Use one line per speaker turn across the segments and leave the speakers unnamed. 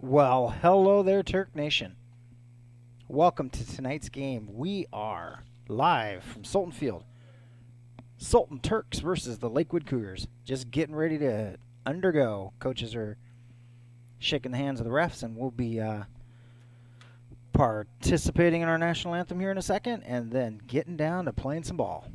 Well, hello there, Turk Nation. Welcome to tonight's game. We are live from Sultan Field. Sultan Turks versus the Lakewood Cougars. Just getting ready to undergo. Coaches are shaking the hands of the refs, and we'll be participating in our national anthem here in a second, and then getting down to playing some ball.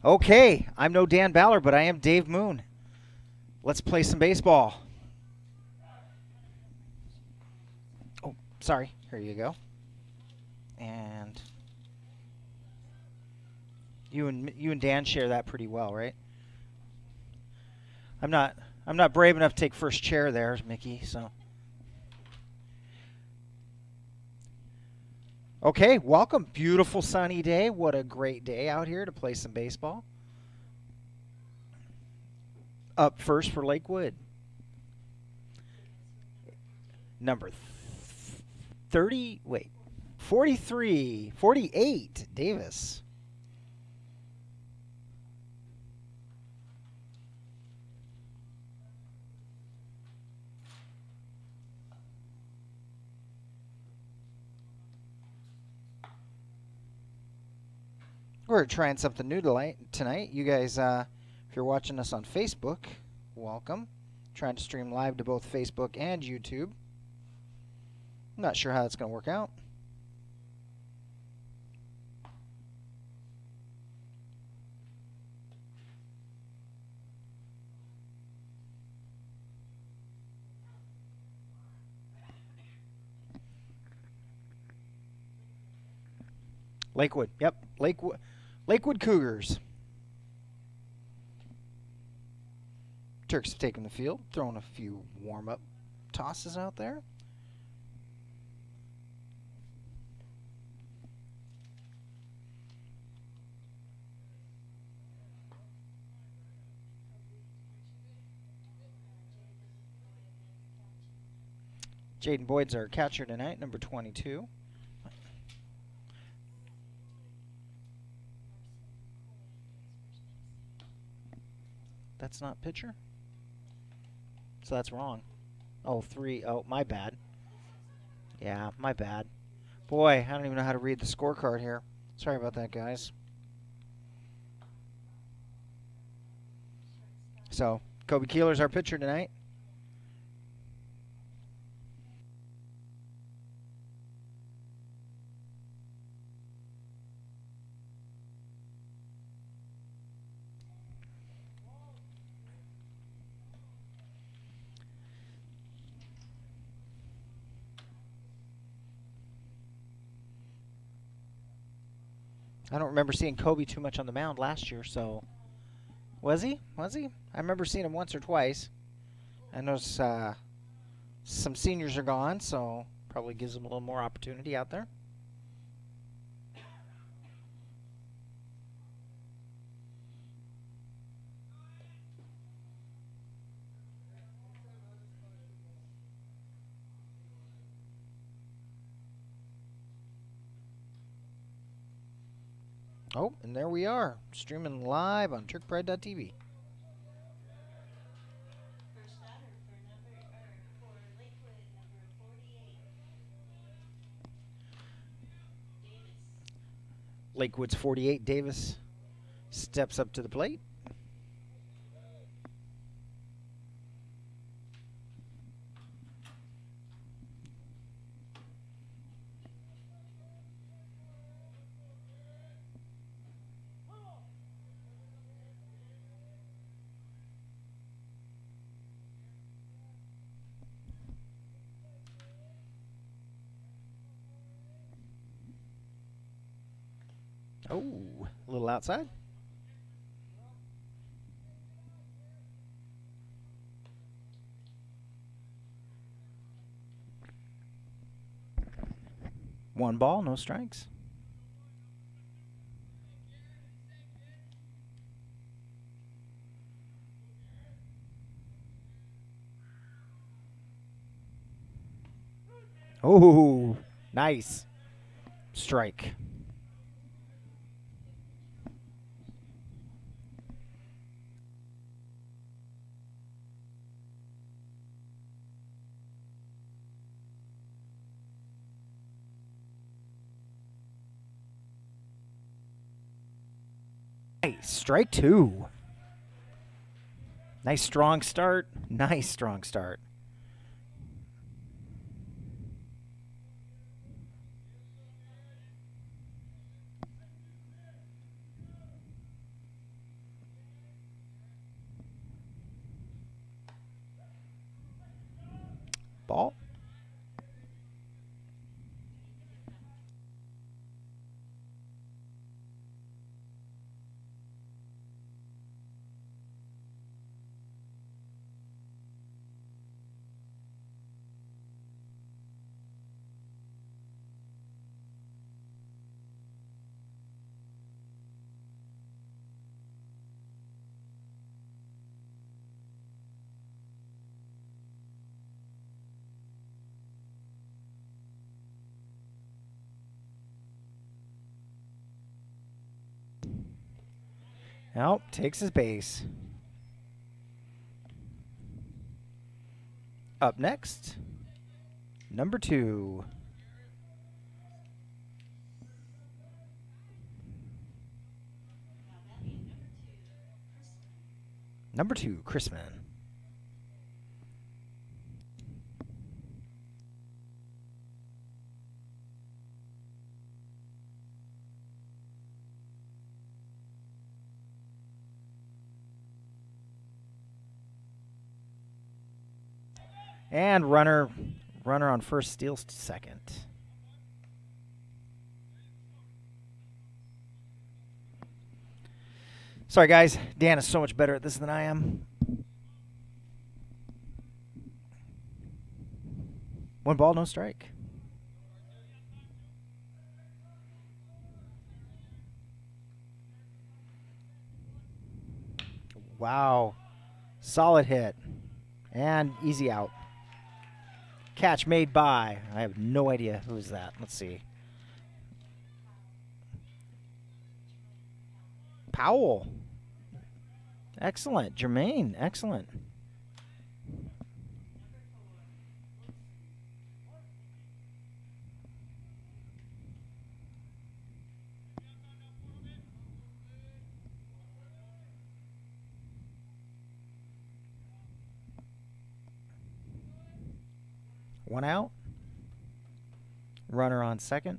Okay, I'm no Dan Ballard, but I am Dave Moon. Let's play some baseball. Oh, sorry. Here you go. And you and Dan share that pretty well, right? I'm not brave enough to take first chair there, Mickey, so. Okay, welcome. Beautiful sunny day. What a great day out here to play some baseball. Up first for Lakewood. Number 48, Davis. We're trying something new tonight. You guys, if you're watching us on Facebook, welcome. Trying to stream live to both Facebook and YouTube. I'm not sure how that's going to work out. Lakewood. Yep. Lakewood Cougars. Turks have taken the field, throwing a few warm-up tosses out there. Jaden Boyd's our catcher tonight, number 22. That's not pitcher? So that's wrong. Oh, 3. Oh, my bad. Yeah, my bad. Boy, I don't even know how to read the scorecard here. Sorry about that, guys. So, Kobe Keeler's our pitcher tonight. I don't remember seeing Kobe too much on the mound last year, so... Was he? Was he? I remember seeing him once or twice. I know some seniors are gone, so probably gives him a little more opportunity out there. Oh, and there we are, streaming live on TurkPride.tv. Lakewood's 48, Davis steps up to the plate. Oh, a little outside. One ball, no strikes. Oh, nice. Strike. Nice. Strike 2. Nice strong start. Nice strong start. ball. Nope, takes his base. Up next, number 2. Number 2, Chrisman. And runner on first, steals second. Sorry, guys. Dan is so much better at this than I am. 1 ball, no strike. Wow. Solid hit. And easy out. Catch made by, I have no idea who is that. Let's see. Powell. Excellent. Jermaine. Excellent. One out. Runner on second.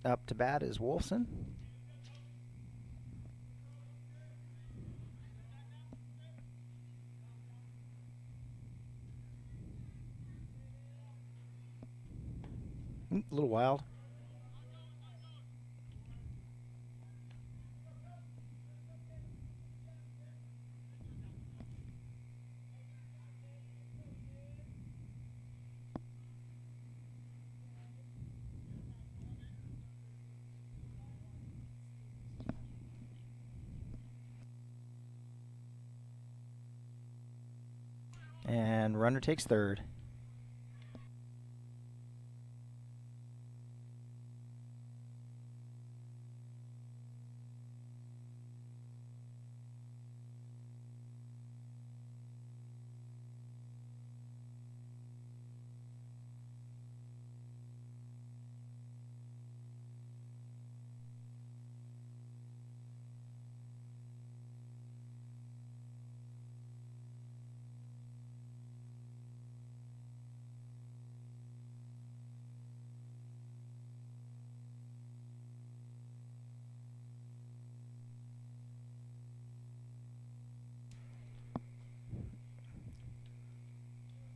Up to bat is Wolfson. A little wild. And runner takes third.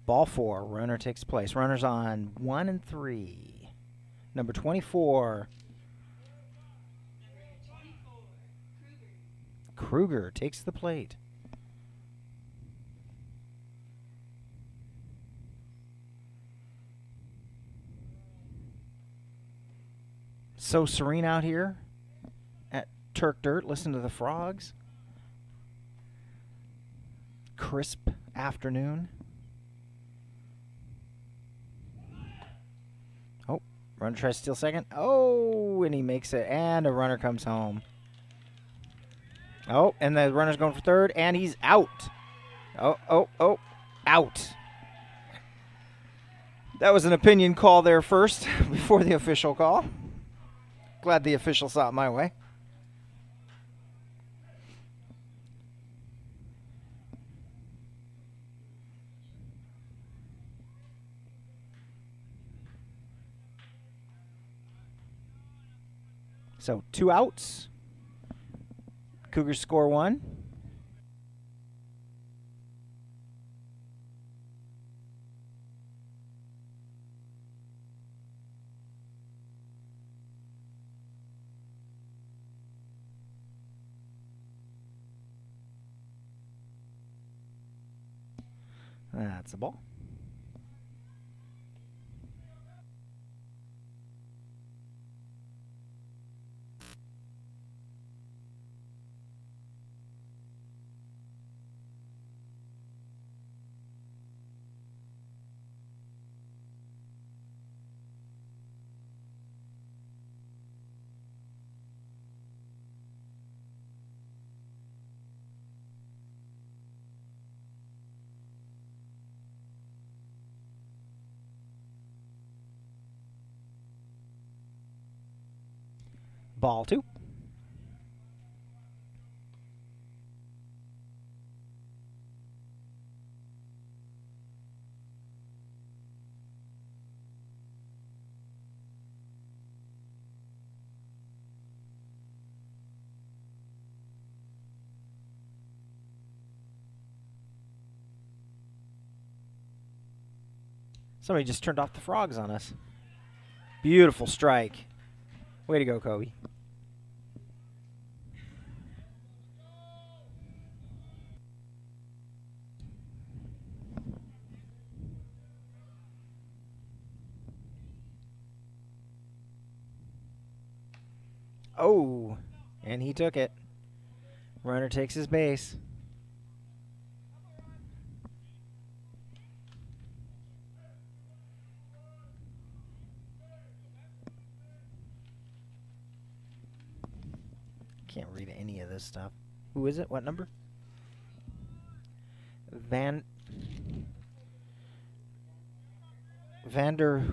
Ball 4. Runner takes place. Runner's on 1 and 3. Number 24. Kruger takes the plate. So serene out here at Turk Dirt. Listen to the frogs. Crisp afternoon. Oh, runner tries to steal second. Oh, and he makes it, and a runner comes home. Oh, and the runner's going for third, and he's out. Oh, out. That was an opinion call there first before the official call. Glad the official saw it my way. So 2 outs. Cougars score 1. That's the ball. Ball 2. Somebody just turned off the frogs on us. Beautiful strike. Way to go, Kobe. Oh, and he took it. Runner takes his base. Can't read any of this stuff. Who is it? What number? Vander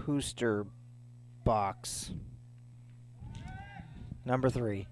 Hooster box. Number 3.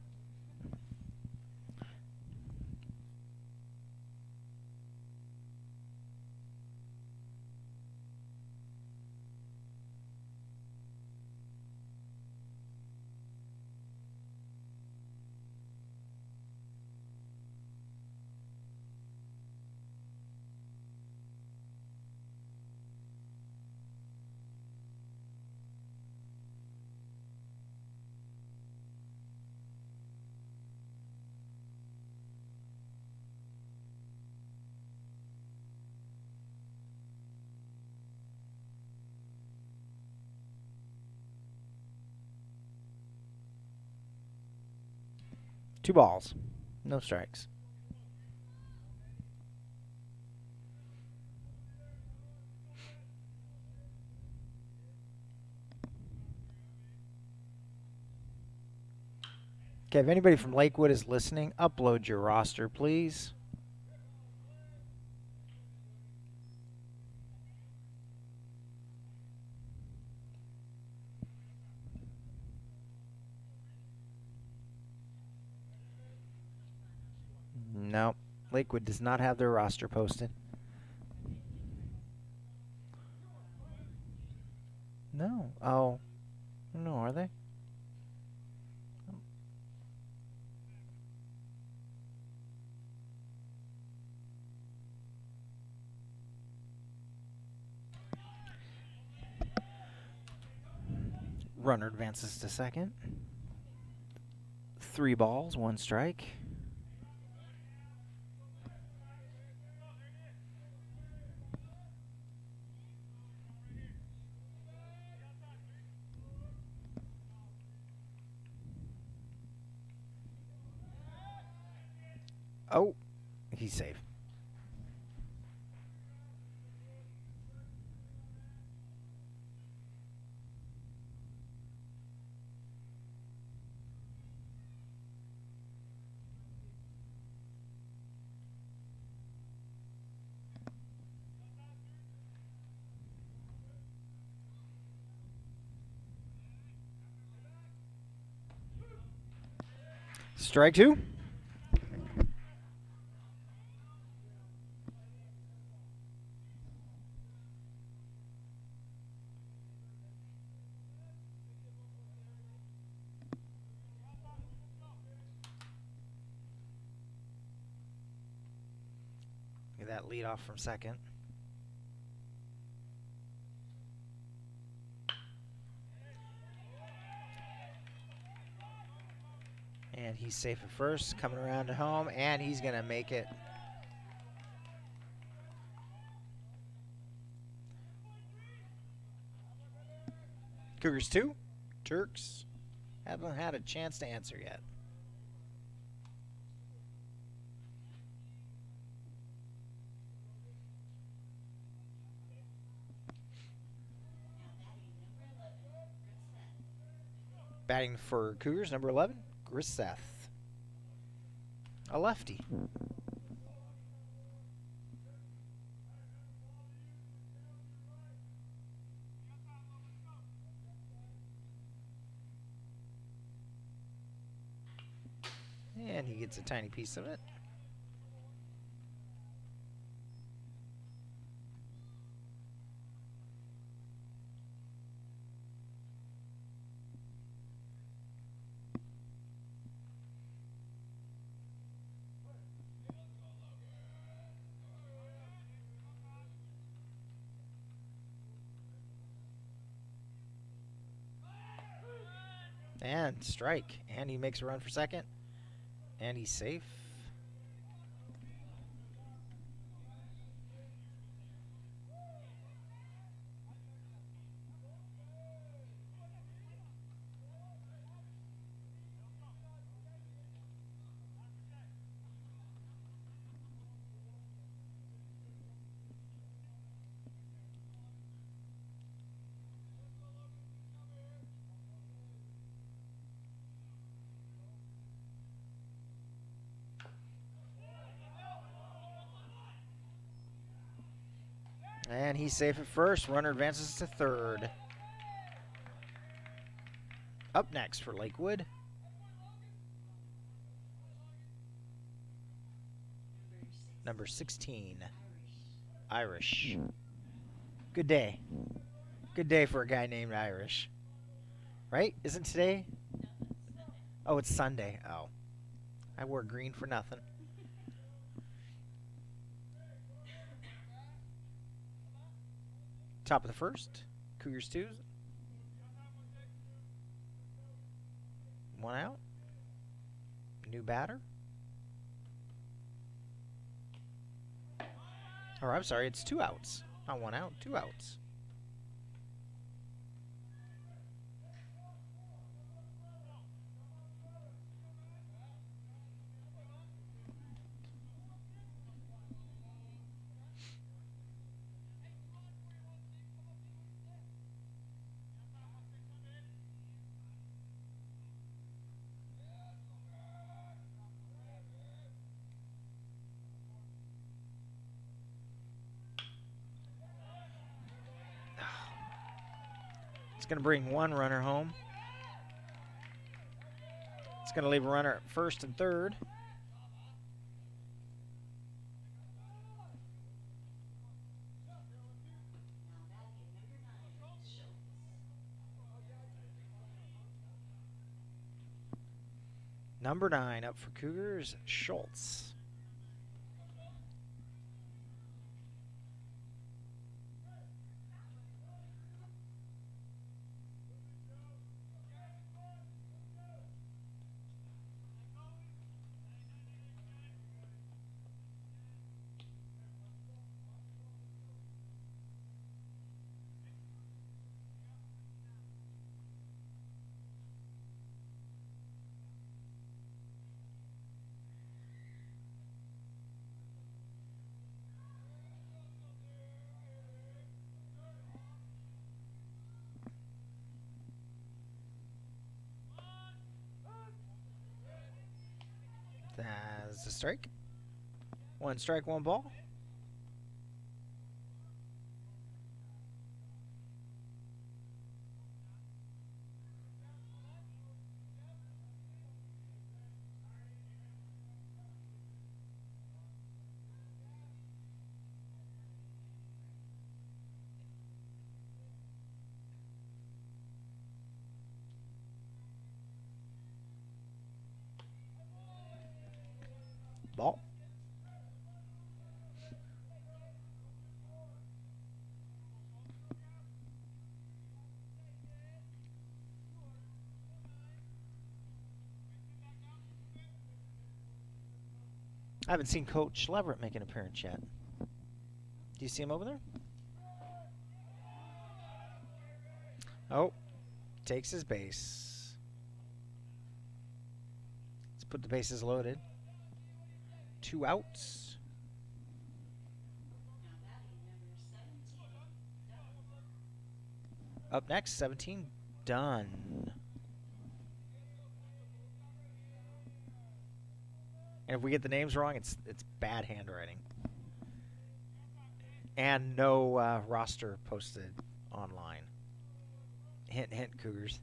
Two balls. No strikes. Okay, if anybody from Lakewood is listening, upload your roster, please. No, Lakewood does not have their roster posted. No. Oh. No, are they? Runner advances to second. 3 balls, 1 strike. Oh, he's safe. Strike 2. Get that lead off from second. And he's safe at first, coming around to home, and he's going to make it. Cougars 2. Turks haven't had a chance to answer yet. Batting for Cougars, number 11, Grisseth. A lefty. And he gets a tiny piece of it. And strike. And he makes a run for second. And he's safe. And he's safe at first. Runner advances to third. Up next for Lakewood. Number 16, Irish. Good day. Good day for a guy named Irish. Right? Isn't today? Oh, it's Sunday. Oh. I wore green for nothing. Top of the first. Cougars 2. One out. New batter. Or I'm sorry, it's 2 outs. Not 1 out, 2 outs. It's going to bring 1 runner home. It's going to leave a runner at first and third. Number 9 up for Cougars, Schultz. That's a strike. 1 strike, 1 ball. Ball. I haven't seen Coach Leverett make an appearance yet. Do you see him over there? Oh, takes his base. Let's put the bases loaded. 2 outs. Up next, 17, done. And if we get the names wrong, it's bad handwriting. And no roster posted online. Hint, hint, Cougars.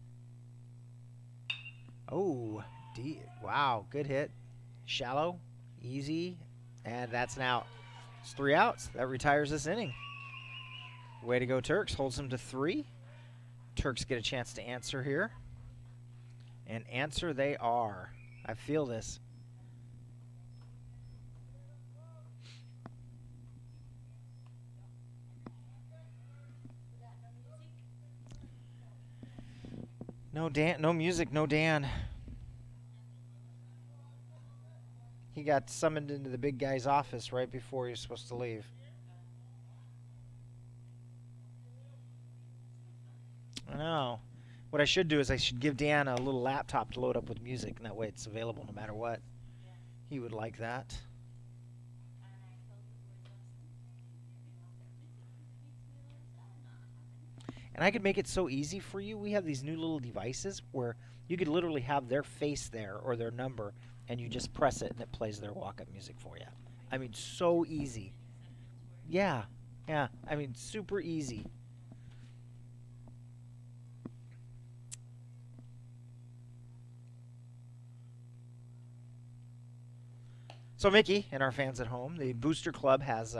Oh, wow, good hit. Shallow, easy, and that's an out. It's 3 outs. That retires this inning. Way to go, Turks. Holds them to 3. Turks get a chance to answer here. And answer they are. I feel this. No Dan, no music, no Dan. He got summoned into the big guy's office right before he was supposed to leave. I know. What I should do is I should give Dan a little laptop to load up with music, and that way it's available no matter what. He would like that. And I could make it so easy for you. We have these new little devices where you could literally have their face there or their number, and you just press it and it plays their walk-up music for you. I mean, so easy. Yeah, yeah. I mean, super easy. So, Mickey and our fans at home, the Booster Club has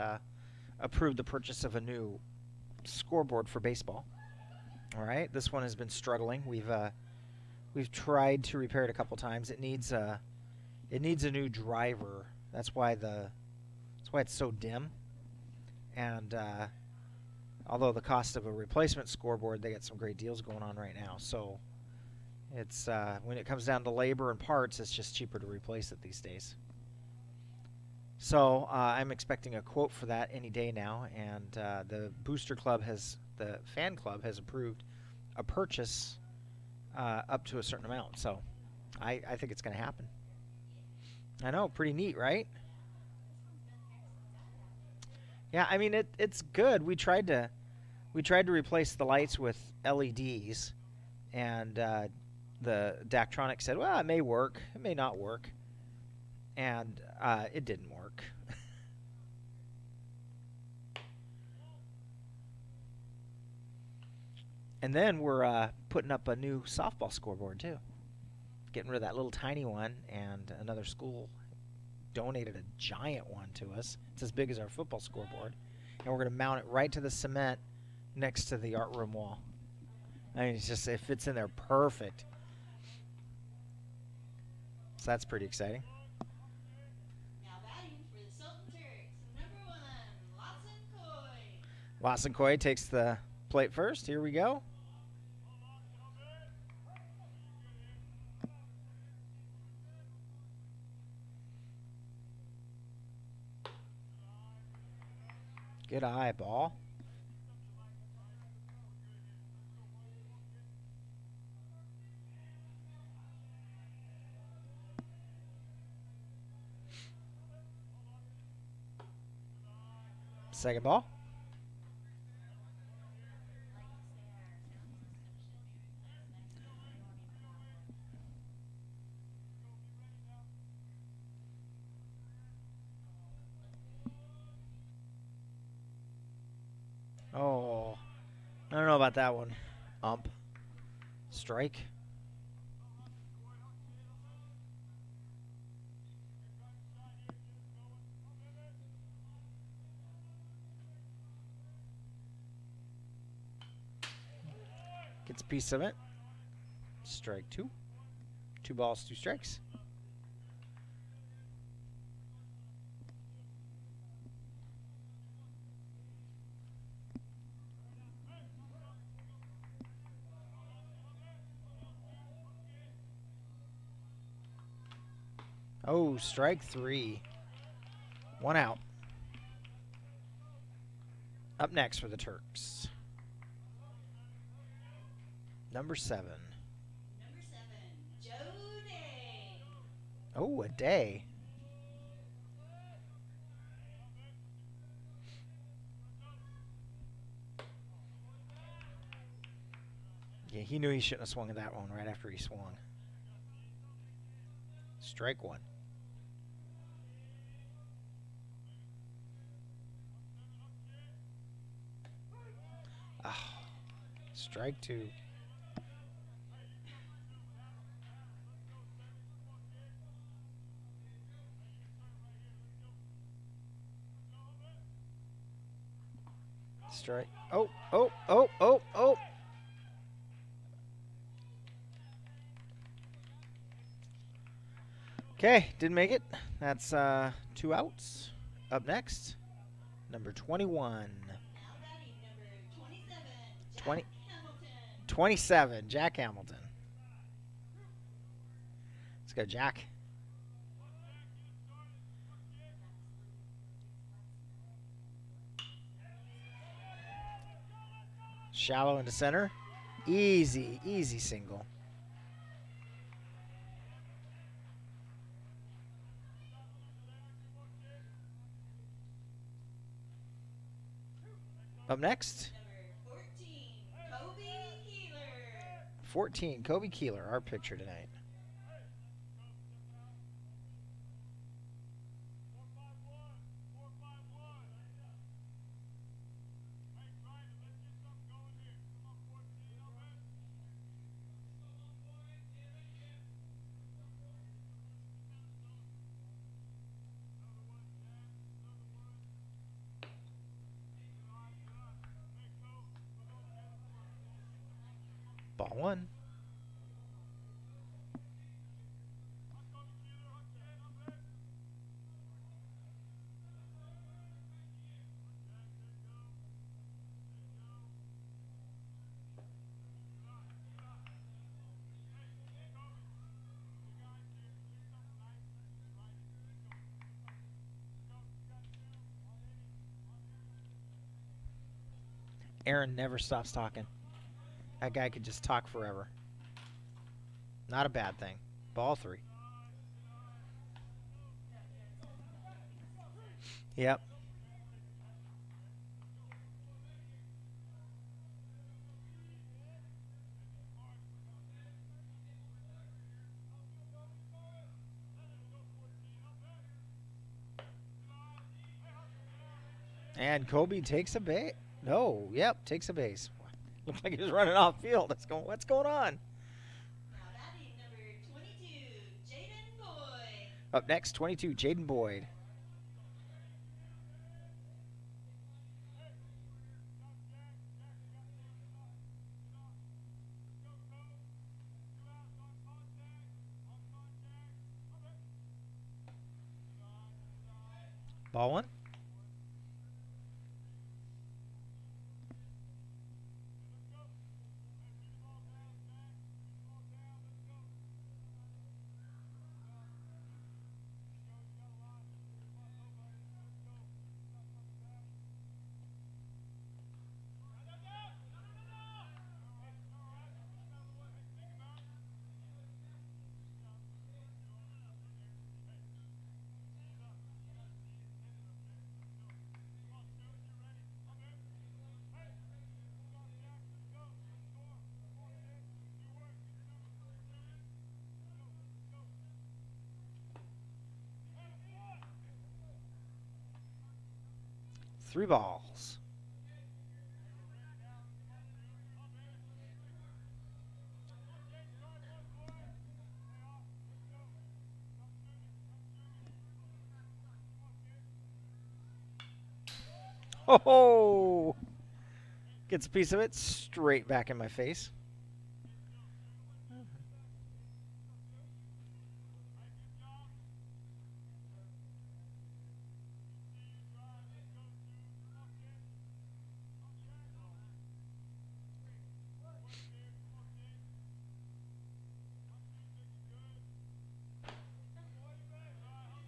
approved the purchase of a new scoreboard for baseball. All right, this one has been struggling. We've tried to repair it a couple times. It needs a new driver. That's why it's so dim. And although the cost of a replacement scoreboard, they got some great deals going on right now. So it's when it comes down to labor and parts, it's just cheaper to replace it these days. So I'm expecting a quote for that any day now, and the fan club has approved a purchase up to a certain amount. So I think it's going to happen. I know, pretty neat, right? Yeah, I mean it's good. We tried to replace the lights with LEDs, and the Daktronics said, well, it may work, it may not work. And it didn't work. And then we're putting up a new softball scoreboard, too. Getting rid of that little tiny one, and another school donated a giant one to us. It's as big as our football scoreboard. And we're going to mount it right to the cement next to the art room wall. I mean, it fits in there perfect. So that's pretty exciting. Lawson Coy takes the plate first. Here we go. Good eye, ball. Second ball. Oh, I don't know about that one. Ump. Strike. Gets a piece of it. Strike 2. 2 balls, 2 strikes. Oh, strike 3. One out. Up next for the Turks. Number 7.
Number 7, Joe Day.
Oh, a day. Yeah, he knew he shouldn't have swung at that one right after he swung. Strike one. Oh, strike two. Strike. Oh, oh, oh, oh, oh. Okay, didn't make it. That's 2 outs. Up next, number 21.
Now batting number 27, Jack
20,
Hamilton.
27, Jack Hamilton. Let's go, Jack. Shallow into center. Easy, easy single. Up next,
Number 14, Kobe Keeler.
14, Kobe Keeler, our pitcher tonight. Ball one. Aaron never stops talking. That guy could just talk forever. Not a bad thing. Ball three. Yep. And Kobe takes a base. No, yep, takes a base. Looks like he was running off field. What's going on?
Now batting number 22, Jaden Boyd.
Up next, 22, Jaden Boyd. Ball one. Three balls. Oh, gets a piece of it straight back in my face.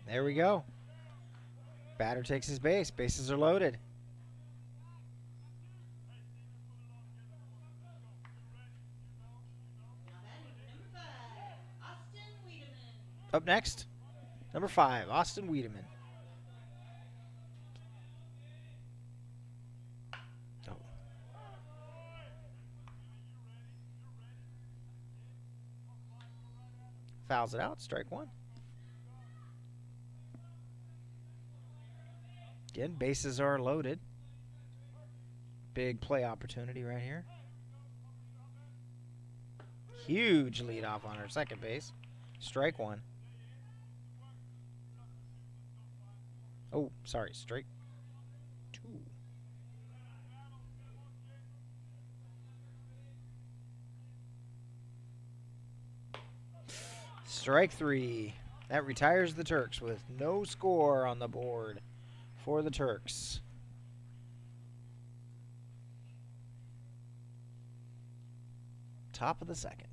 There we go. Batter takes his base. Bases are loaded.
Now batting number 5, Austin Wiedemann.
Up next, number 5, Austin Wiedemann. Oh. Fouls it out. Strike 1. Again, bases are loaded. Big play opportunity right here. Huge lead off on our second base. Strike 1. Oh, sorry, strike 2. Strike 3. That retires the Turks with no score on the board for the Turks. Top of the second.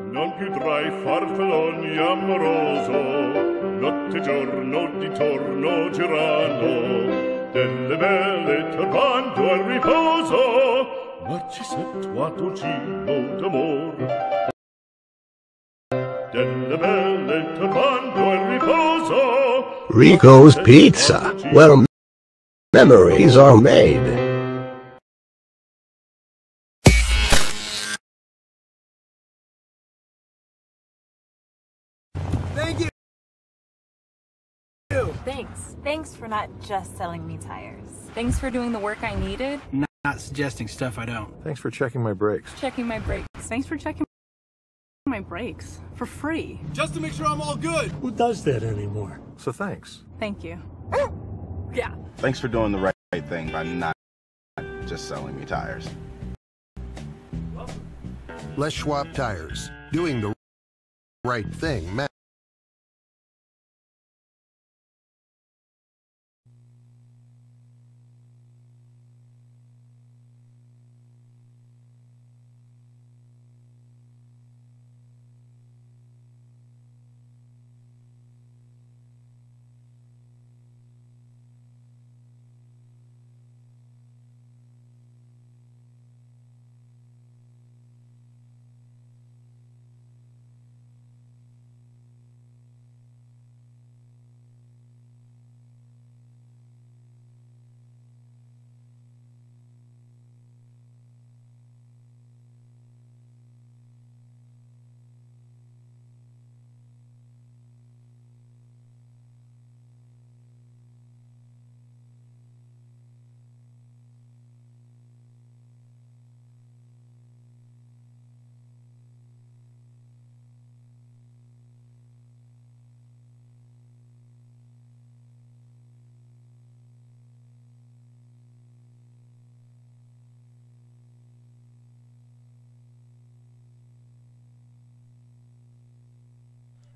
Non più tra i farfalloni amoroso, notte e giorno di torno girano, delle belle turbando al riposo, ma ci s'è tuatoncino d'amor. Delle belle turbando al riposo,
Rico's Pizza, where memories are made.
Thanks for not just selling me tires. Thanks for doing the work I needed.
Not suggesting stuff I don't.
Thanks for checking my brakes.
Checking my brakes.
Thanks for checking my brakes for free.
Just to make sure I'm all good.
Who does that anymore?
So thanks.
Thank you. Yeah.
Thanks for doing the right thing by not just selling me tires.
Les Schwab Tires. Doing the right thing matters.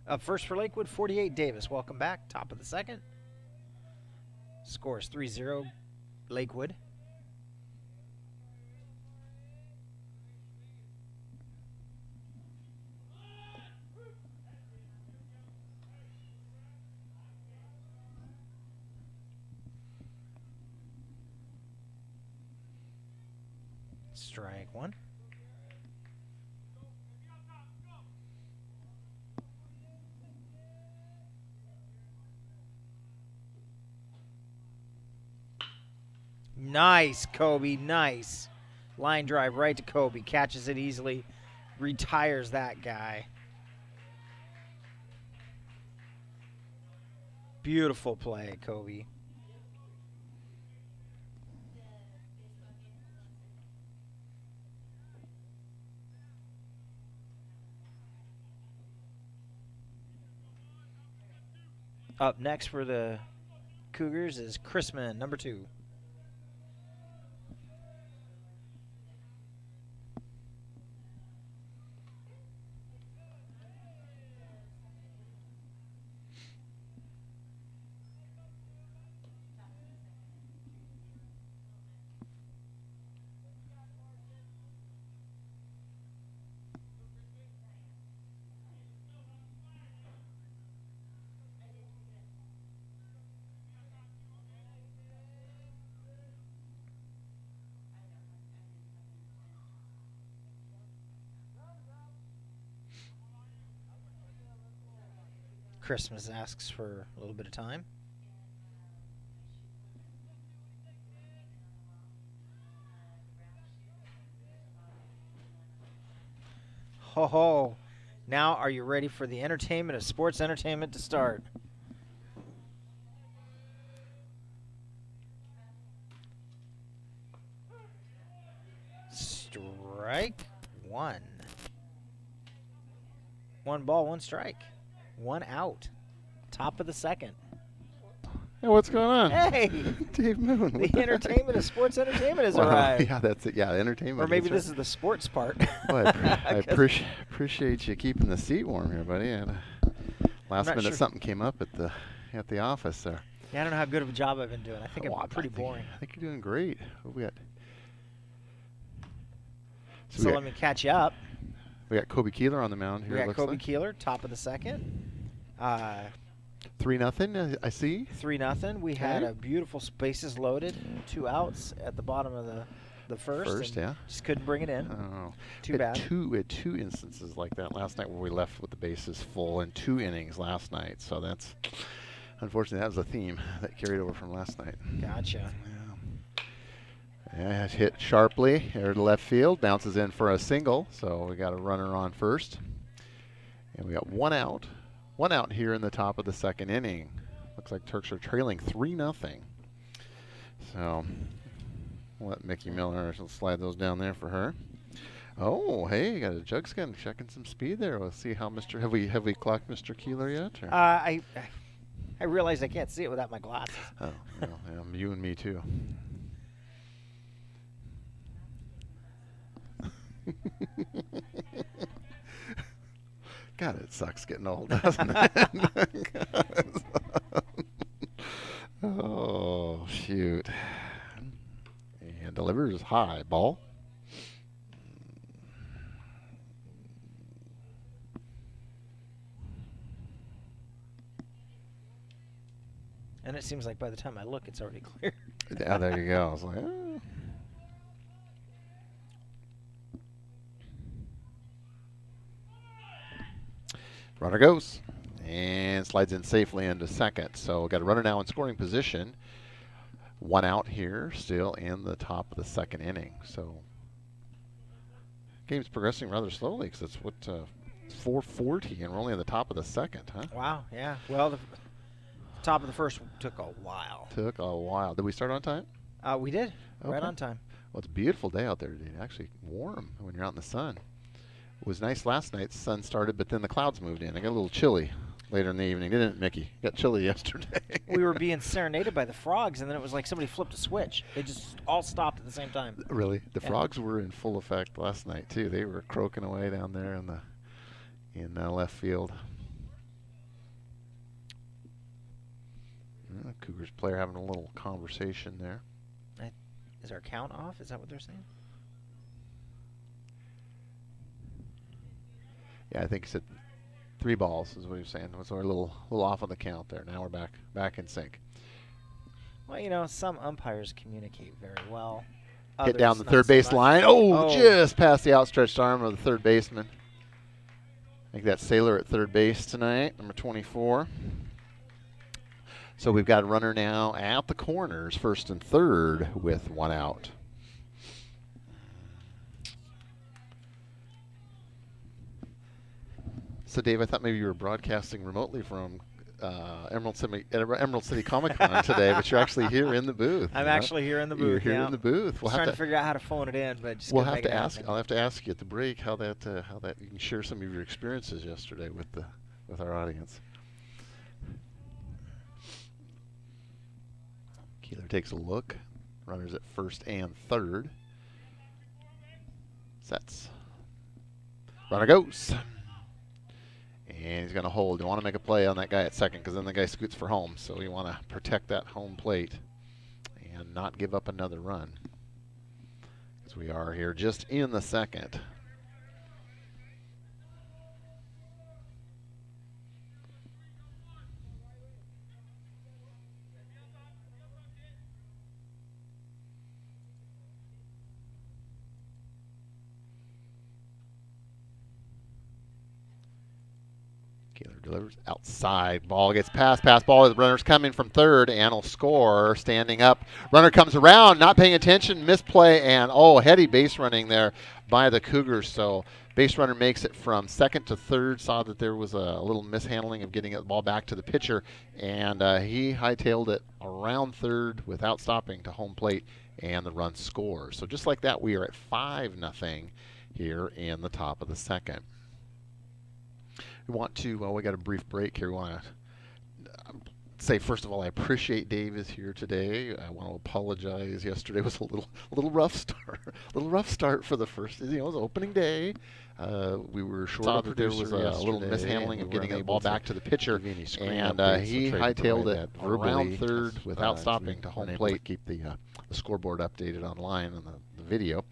Up first for Lakewood, 48 Davis. Welcome back. Top of the second. Score is 3-0 Lakewood. Strike 1. Nice, Kobe, nice. Line drive right to Kobe. Catches it easily. Retires that guy. Beautiful play, Kobe. Up next for the Cougars is Chrisman, number 2. Christmas asks for a little bit of time. Ho ho. Now are you ready for the entertainment of sports entertainment to start? Strike 1. 1 ball, 1 strike. 1 out. Top of the second.
Hey, what's going on?
Hey!
Dave Moon.
The entertainment of sports entertainment has
Well,
arrived.
Yeah, that's it. Yeah, entertainment.
Or maybe
that's
this is the sports part.
Well, I appreciate you keeping the seat warm here, buddy. And last minute
sure.
something came up at the office there.
Yeah, I don't know how good of a job I've been doing. I think I'm pretty boring.
I think you're doing great. What we got?
So let me catch you up.
We got Kobe Keeler on the mound here.
We got
looks
Kobe
like.
Keeler, top of the second.
3-0. I see.
3-0. We had a beautiful bases loaded, 2 outs at the bottom of the first.
Yeah.
Just couldn't bring it in.
Oh,
Too bad.
We had 2 instances like that last night where we left with the bases full in 2 innings last night. So that's unfortunately that was a theme that carried over from last night.
Gotcha.
Yeah, hit sharply there to left field, bounces in for a single. So we got a runner on first, and we got 1 out. 1 out here in the top of the second inning. Looks like Turks are trailing 3-0. So we'll let Mickey Miller, she'll slide those down there for her. Oh, hey, got a jug skin checking some speed there. We'll see how have we clocked Mr. Keeler yet? Or?
I realized I can't see it without my glasses.
Oh, well, yeah, you and me too. God, it sucks getting old, doesn't it? Oh, shoot. And delivers high ball.
And it seems like by the time I look, it's already clear.
Yeah, there you go. I was like, oh. Runner goes and slides in safely into second. So got a runner now in scoring position. 1 out here, still in the top of the second inning. So game's progressing rather slowly because it's what 4:40 and we're only in the top of the second, huh?
Wow. Yeah. Well, the top of the first took a while.
Took a while. Did we start on time?
We did.
Okay.
Right on time.
Well, it's a beautiful day out there today. Actually warm when you're out in the sun. It was nice last night. The sun started, but then the clouds moved in. It got a little chilly later in the evening, didn't it, Mickey? It got chilly yesterday.
We were being serenaded by the frogs, and then it was like somebody flipped a switch. They just all stopped at the same time.
Really? The frogs were in full effect last night, too. They were croaking away down there in left field. Cougars player having a little conversation there.
Is our count off? Is that what they're saying?
Yeah, I think he said 3 balls is what he was saying. So we're a little off on the count there. Now we're back in sync.
Well, you know, some umpires communicate very well.
Hit down the
Others
third
not so
base
much.
line. Oh, just past the outstretched arm of the third baseman. I think that's Saylor at third base tonight, number 24. So we've got a runner now at the corners, first and third, with 1 out. So, Dave, I thought maybe you were broadcasting remotely from Emerald City Comic Con today, but you're actually here in the booth.
I'm actually here in the booth.
You're here in the booth.
We'll trying to figure out how to phone it in, but just
we'll have to ask. I'll have to ask you at the break how that you can share some of your experiences yesterday with our audience. Keeler takes a look. Runners at first and third. Sets. Runner goes. And he's going to hold. You want to make a play on that guy at second because then the guy scoots for home. So you want to protect that home plate and not give up another run. Because we are here just in the second. Keeler delivers outside. Ball gets past ball. The runner's coming from third and will score. Standing up. Runner comes around, not paying attention. Misplay and, heady base running there by the Cougars. So base runner makes it from second to third. Saw that there was a little mishandling of getting the ball back to the pitcher. And he hightailed it around third without stopping to home plate. And the run scores. So just like that, we are at 5-0 here in the top of the second. We want to, we got a brief break here. We want to say, first of all, I appreciate Dave is here today. I want to apologize. Yesterday was a little rough start for the first, it was opening day. We were short of that there was a little mishandling of getting the ball back to the pitcher, and he hightailed it around third without stopping to home plate. Keep the scoreboard updated online on the video.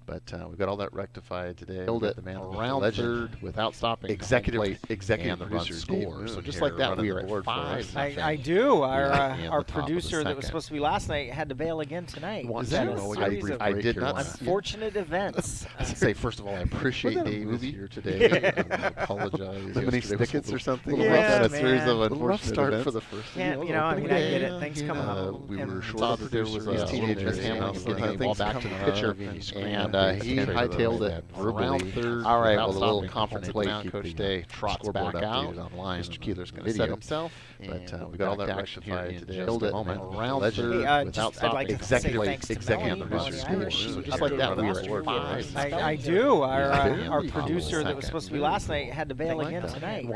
But we've got all that rectified today. Held it around third without stopping. Executive and the run score. So just like that, we are at 5.
I do. Our producer that was supposed to be last night had to bail again tonight.
I did not.
Unfortunate events.
Say first of all, I appreciate Dave is here today. I apologize. Many stickets or something.
Yeah,
a series of unfortunate start events for the first.
I get it. Things come up.
We were short that there was a little mishandling getting the ball back to the pitcher, and he hightailed it around third. All right, well, the little conference play. Coach Day trots back out. Online. Mr. Keeler's going to set himself. But we got all that rectified today. Held it around third without stopping. Executive and the run score. So just like that, we are at 5.
I do. Our producer that was supposed to be last night had to bail again tonight.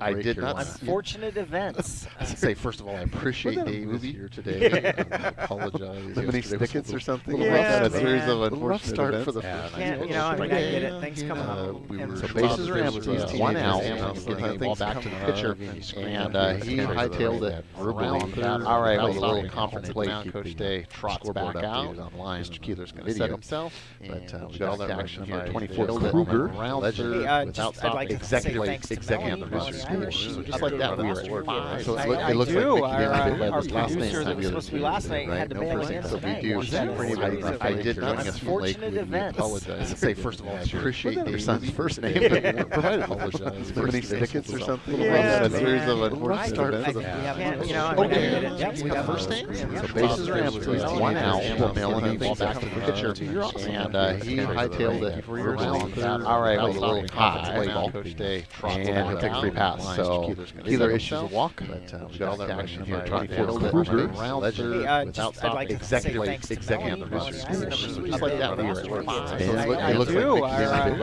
I did not.
Unfortunate events.
Say first of all, I appreciate Dave is here today. I apologize. Many stickets or something. A series of unfortunate start for the first.
I get it. Things come up.
We were bases are empty. 1 out. Getting the ball back to the pitcher, and he hightailed it around third. All right, well, the little conference play. Coach Day trots back out. Online. Mr. Keeler's going to set himself. But we got all that rectified. 24 Kruger without stopping. Executive and the run score. So just like that, we are at 5. So it looks like
our producer that was supposed to be last night had to bail again tonight.
I did not.
Unfortunate events.
Apologize. Say first of all, I appreciate your son's first name, but provide apologize. Many stickets or something. A series of unfortunate start for the first name. So bases are empty. 1 out. Mailing the ball back to the pitcher, and he hightailed it around third. All right, well, a little conference play ball. Coach Day and he'll take a free pass. So Keeler issues a walk. But we got all that action here. 24 Kruger around third without stopping. Executive and the run score. Just like that, we are at 5.
It looks like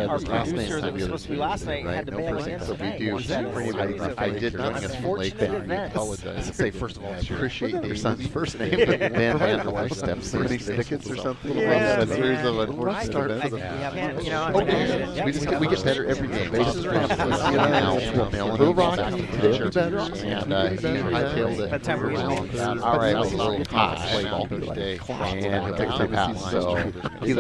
our producer that was supposed to be last night had to bail again tonight.
I did not.
Unfortunate events.
Apologize. Say first of all, I appreciate your son's first name, but Van Vanderwijk steps. Many stickets or something. A series of unfortunate start for the. We get better every game. Bases are empty. 1 out. Mailing the ball back to the pitcher, and he hightailed it around third. All right, well, a little conference play. Coach Day trots back out. But we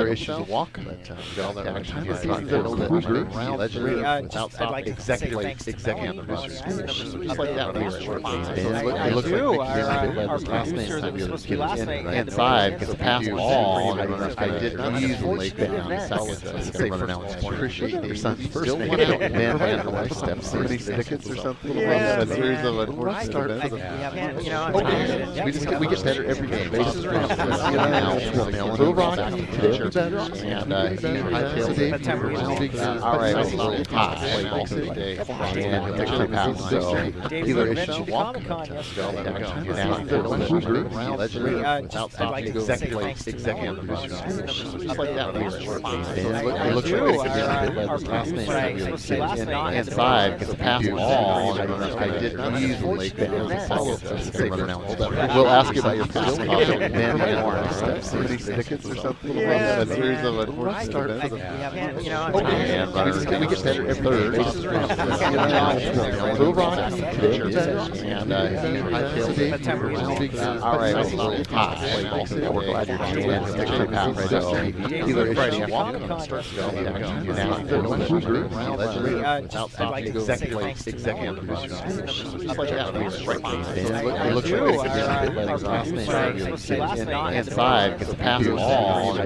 got all that rectified today. Held it around third without stopping. Executive and the run score. So just like that, we are at 5. So it looks like
our producer that was supposed to be last night had to bail
inside gets a pass ball. I did not easily down. Say first of all, appreciate your son's first name. Van Vanderwijk steps. Many stickets or something. A series of unfortunate start for the. We get better every game. Bases are empty. 1 out. Mailing the ball back to the pitcher, pitcher. And all right, a little high ball for the day. And he'll take 3 pounds. So either issue walk. Without stopping, executive producer. Just like that. It looks like and 5 gets a pass ball. I did easily follow. We'll ask you about your physical tickets or something. A series of and runners. We get better every third. Move on. And all right, a little high ball. We're glad you're here. And take 3 pounds. So either Friday walk starts going down. Without stopping, executive producer. It looks like and 5 gets a pass ball. I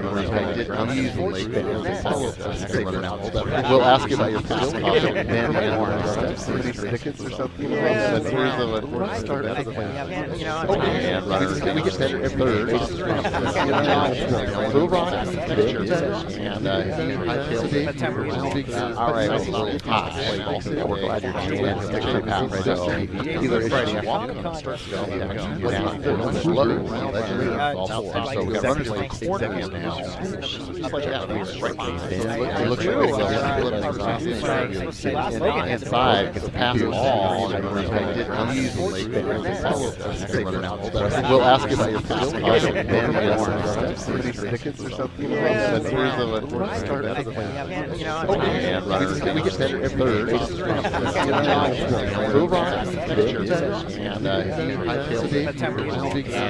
did uneasily follow. We'll ask you about your physical tickets or something. A series of and runners. We get better every third. Move on. And all right, a little high ball. We're glad you're here. And take 3 pounds. So either Friday walk starts going down. So we got runners in the corner now. It looks and 5 gets a pass ball. I did uneasily follow. We'll ask you about your physical tickets or something. A series of and runners. We get better every third. Move on. And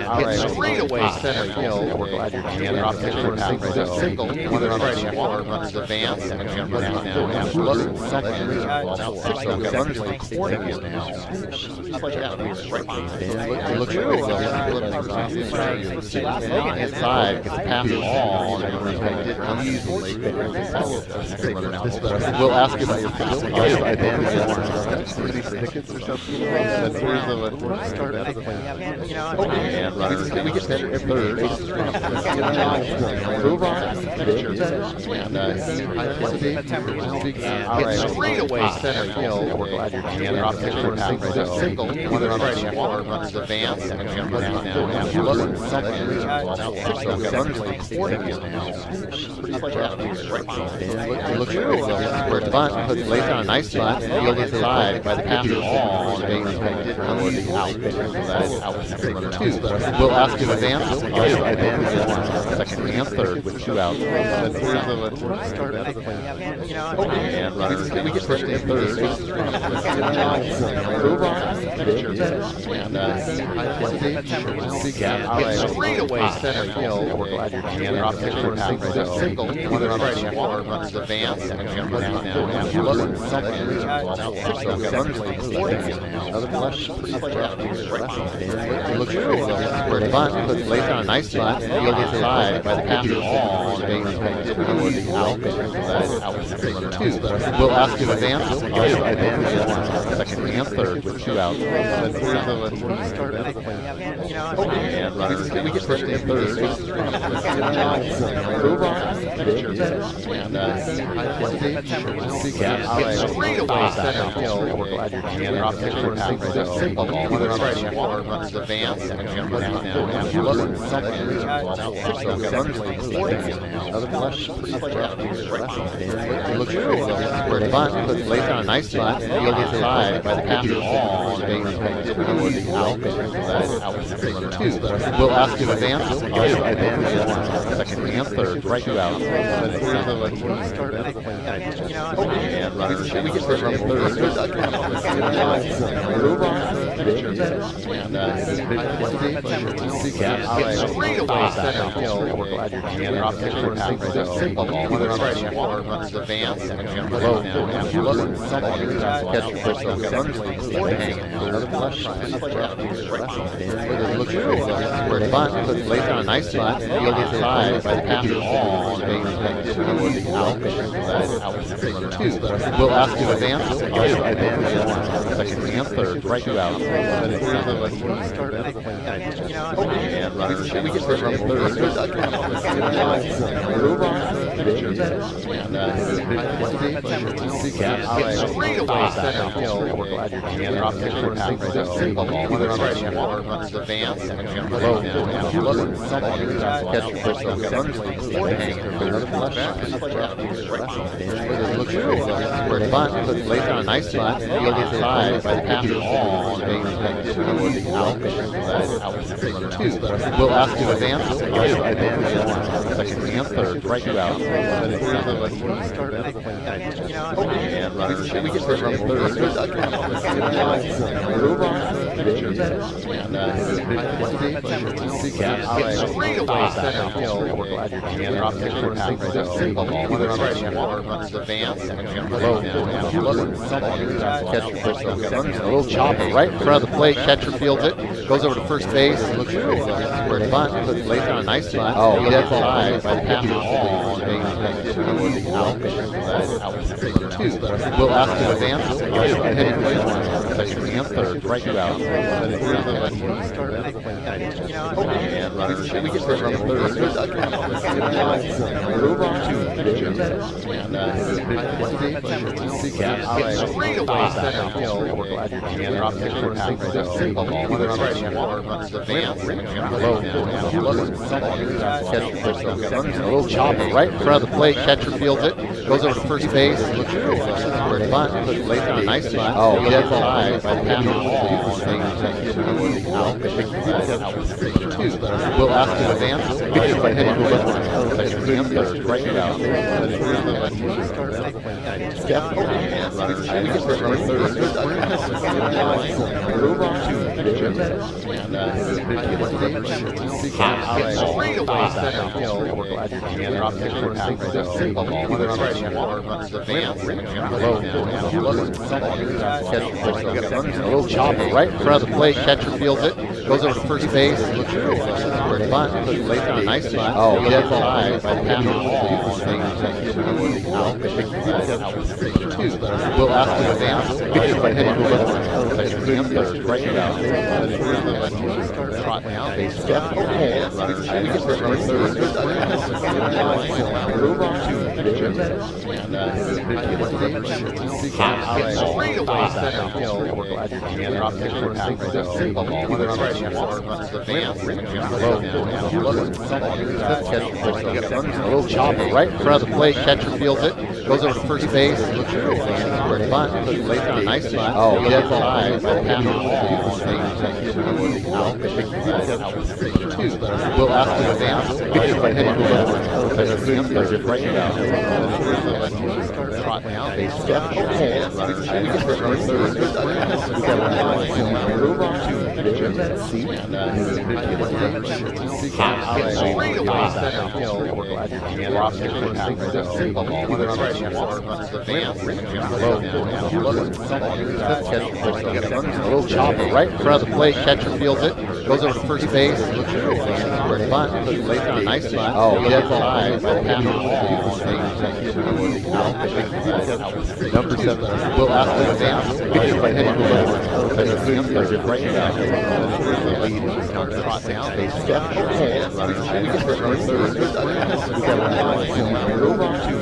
all right, straight away center hill. We're glad you're here. And off pitcher single. Runners advance. And we're now. Second. Runners in the corner now. It looks and 5 gets a pass ball. I did uneasily follow. We'll ask you about your physical tickets or something. A series of and runners. We get better every third. Move on. And all right, straight away center hill. We're glad you're here. And off pitcher single. Runners advance. And we're now. Second. It looks really well. Where bunt lays down a nice bunt and fielded inside by the passer ball. We'll ask you to advance. Second and third with 2 outs. And runners. We get first and third. Move on. And straight away center hill. We're glad you're here. And off pitcher single. Runners advance. And we're now. Second. It looks really well. Where bunt lays down a nice bunt and fielded inside by the passer ball. We'll ask you to advance. Second and third with 2 outs. And runners. We get first and third. Move on. And straight away center hill. We're glad you're here. And off pitcher single. Runners advance. And we're now. Second. It looks really well. Where bunt lays down a nice bunt and fielded inside by the passer ball. We'll ask you to advance. Second and third with 2 outs. And runners. We get first and third. Move on. And straight away center hill. We're glad you're here. And off pitcher single. Runners advance. And we're now. Catch the first. It looks really well. Where bunt lays down a nice bunt and fielded inside by the passer ball. We'll ask you to advance. Second and third with 2 outs. And runners. We get first and third. Runners advance. Low. Catch first. Bunt, lays on a nice bunt, fielded high by the catcher. We'll ask to advance. Second and third, right to out. And runners, we get first run third. Move on. Runners advance. Catcher first. A little chopper right in front of the plate. Catcher fields it. Goes over to first base. Looks for a bunt. Lays on a nice bunt. Oh, dead high by the catcher. We'll ask to advance. Second and third. Right to out. And runners. We get first run third. Move on to runners advance. A little chopper right in front of the plate. Catcher fields it. Goes over to first base. Looks for a bunt. Lays on a nice bunt. Oh, dead high by the catcher. We'll ask to advance. Second and third. Right now. Move on to a little chopper right in front of the plate. Catcher fields it. Goes over to first base. Looks for a bunt. Lays on a nice bunt. Oh, dead high by the catcher. We'll ask to advance. Second and third. Right now. Trot now. Base step. Runners. Move on to a little chopper right in front of the plate. Catcher fields it. Goes over to first base. Looks for a bunt. Lays on a nice bunt. Oh, dead high by the catcher. We'll ask to advance. Right now. Trot now. Base step. Runners. Move on to a little chopper right in front of the plate. Catcher fields it. Goes over to first base. Looks for a bunt. Lays on a nice bunt. Oh, dead high by the catcher. Number 7. We'll ask to advance. Right now. Trot down. Base step. Move on to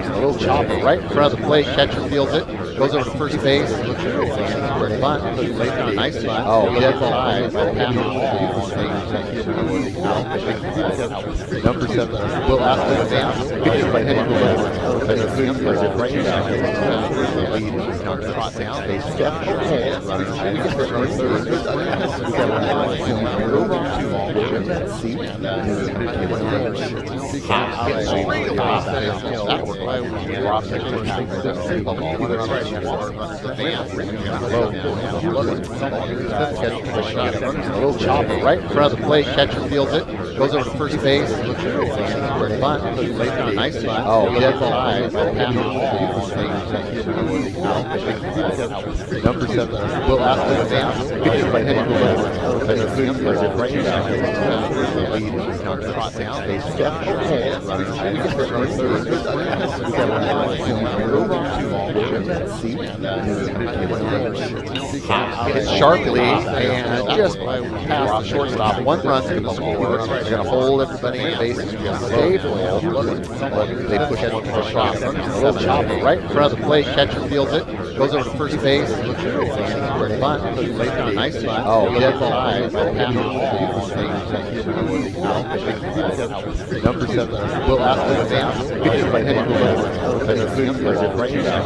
a little chopper right in front of the plate. Catcher fields it. Goes over to first base. Looks for a bunt. Lays on a nice bunt. Oh, dead high by the catcher. Number 7. We'll ask to advance. Right now. Trot down. Base step. Runners. Move on to A little chopper right in front of the plate. Catcher fields it. Goes over to first base. Bunt. Nice bunt. Oh, dead high. Number 7. Will out to the dance. Pitches by hitting the left. Right now. Hits sharply and just past the shortstop. 1 run to the score. They're going to hold everybody in bases. Stay full. They push it to the shot. A little chopper right in front of the plate. Catcher fields it. Goes over to first base. Bunt. Nice bunt. Oh, dead high. Number 7. Will out to the dance. Pitches by hitting the left. Right now.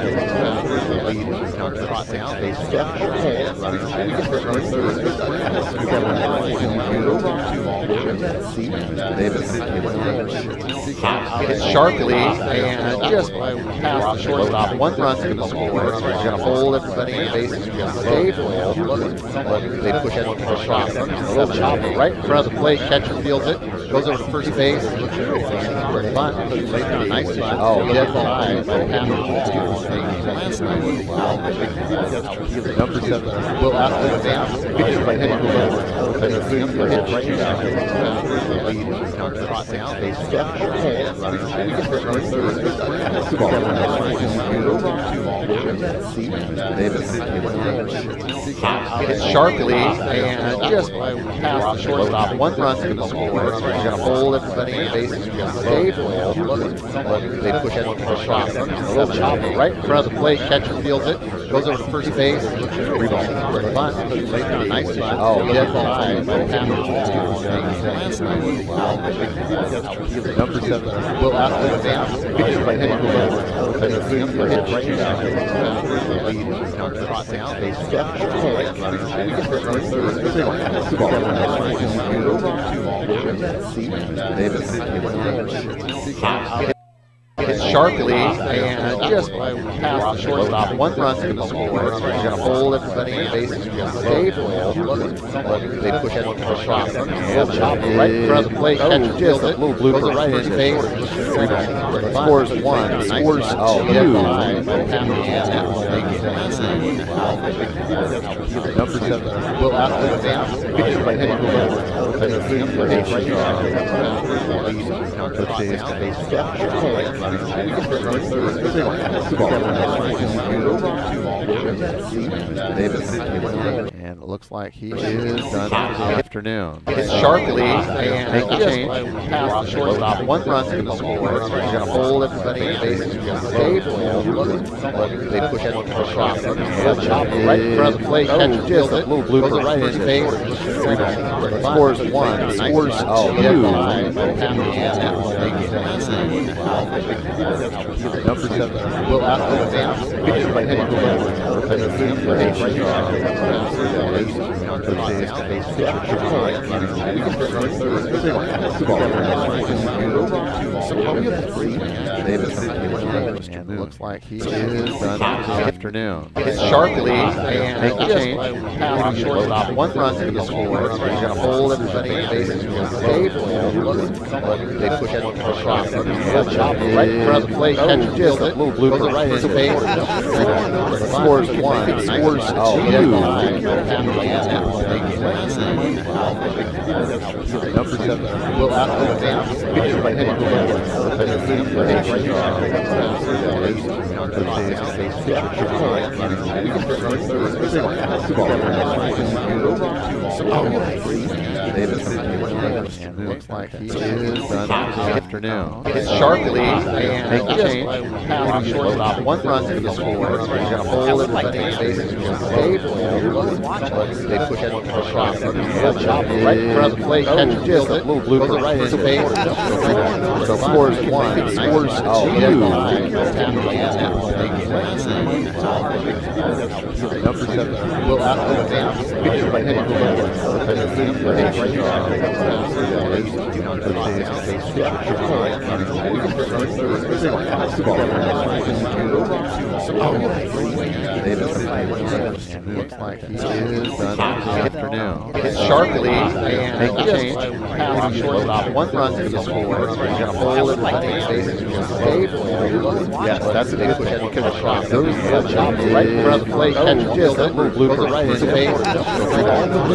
Hits sharply and just past the shortstop. 1 run to the score. They're going to hold everybody in bases. Stay full. They push it to the shot. A little chopper right in front of the plate. Catcher fields it. Goes over to first base. Bunt. Nice bunt. Oh, dead high. Number 7. Will out to the dance. Pitches by hitting the left. Right now. Hits sharply and just past the shortstop. 1 run to the score. They're going to hold everybody in bases. Stay full. They push it to the shot. A little chopper right in front of the plate. Catcher fields it. Goes over to first base. Bunt. Nice bunt. Oh, dead high. Number 7. Will out to the dance. Pitches by hitting the left. Right now. Hits sharply and just past the shortstop. 1 run to the score. They're going to hold everybody in bases. Stay full. They push it to the shot. A little chopper right in front of the plate. Catcher fields it. Little blooper right in face. Scores 1. Scores 2. Number 7. Will out to the dance. Pitches by hitting the left. And it looks like he is done for the afternoon. Hits sharply and just past the shortstop. 1 run to the score. They're going to hold everybody in bases. Stay full. They push it to the shot. A little chopper right in front of the plate. Catcher fields it. Little blooper right in face. Scores 1. Scores 2. Number 7. Will out to the dance. Pitches by hitting the left. And it looks like he is done for the afternoon. Hits sharply and just past the shortstop. 1 run to the score. They're going to hold everybody in bases. Stay full. They push it to the shot. A little chopper right in front of the plate. Catcher fields it. Little blooper right in face. Scores 1. Scores 2. Number 7. Will out to the dance. Pitches by hitting the left. And it looks like he is done for the afternoon. Hits sharply and just past the shortstop. 1 run to the score. They're going to hold everybody in bases. Stay full. They push it to the shot. A little chopper right in front of the plate. Catcher fields it. Little blooper right in face. Scores 1. Scores 2. Number 7 will advance. Picture by head. Looks like he is done afternoon. Hits sharply and make the change. Pass shortstop. 1 run to the score. He's going to hold it like bases. Yes, that's a big push. He could have shot. Those right in front of the plate. Catch just a little blooper right in space.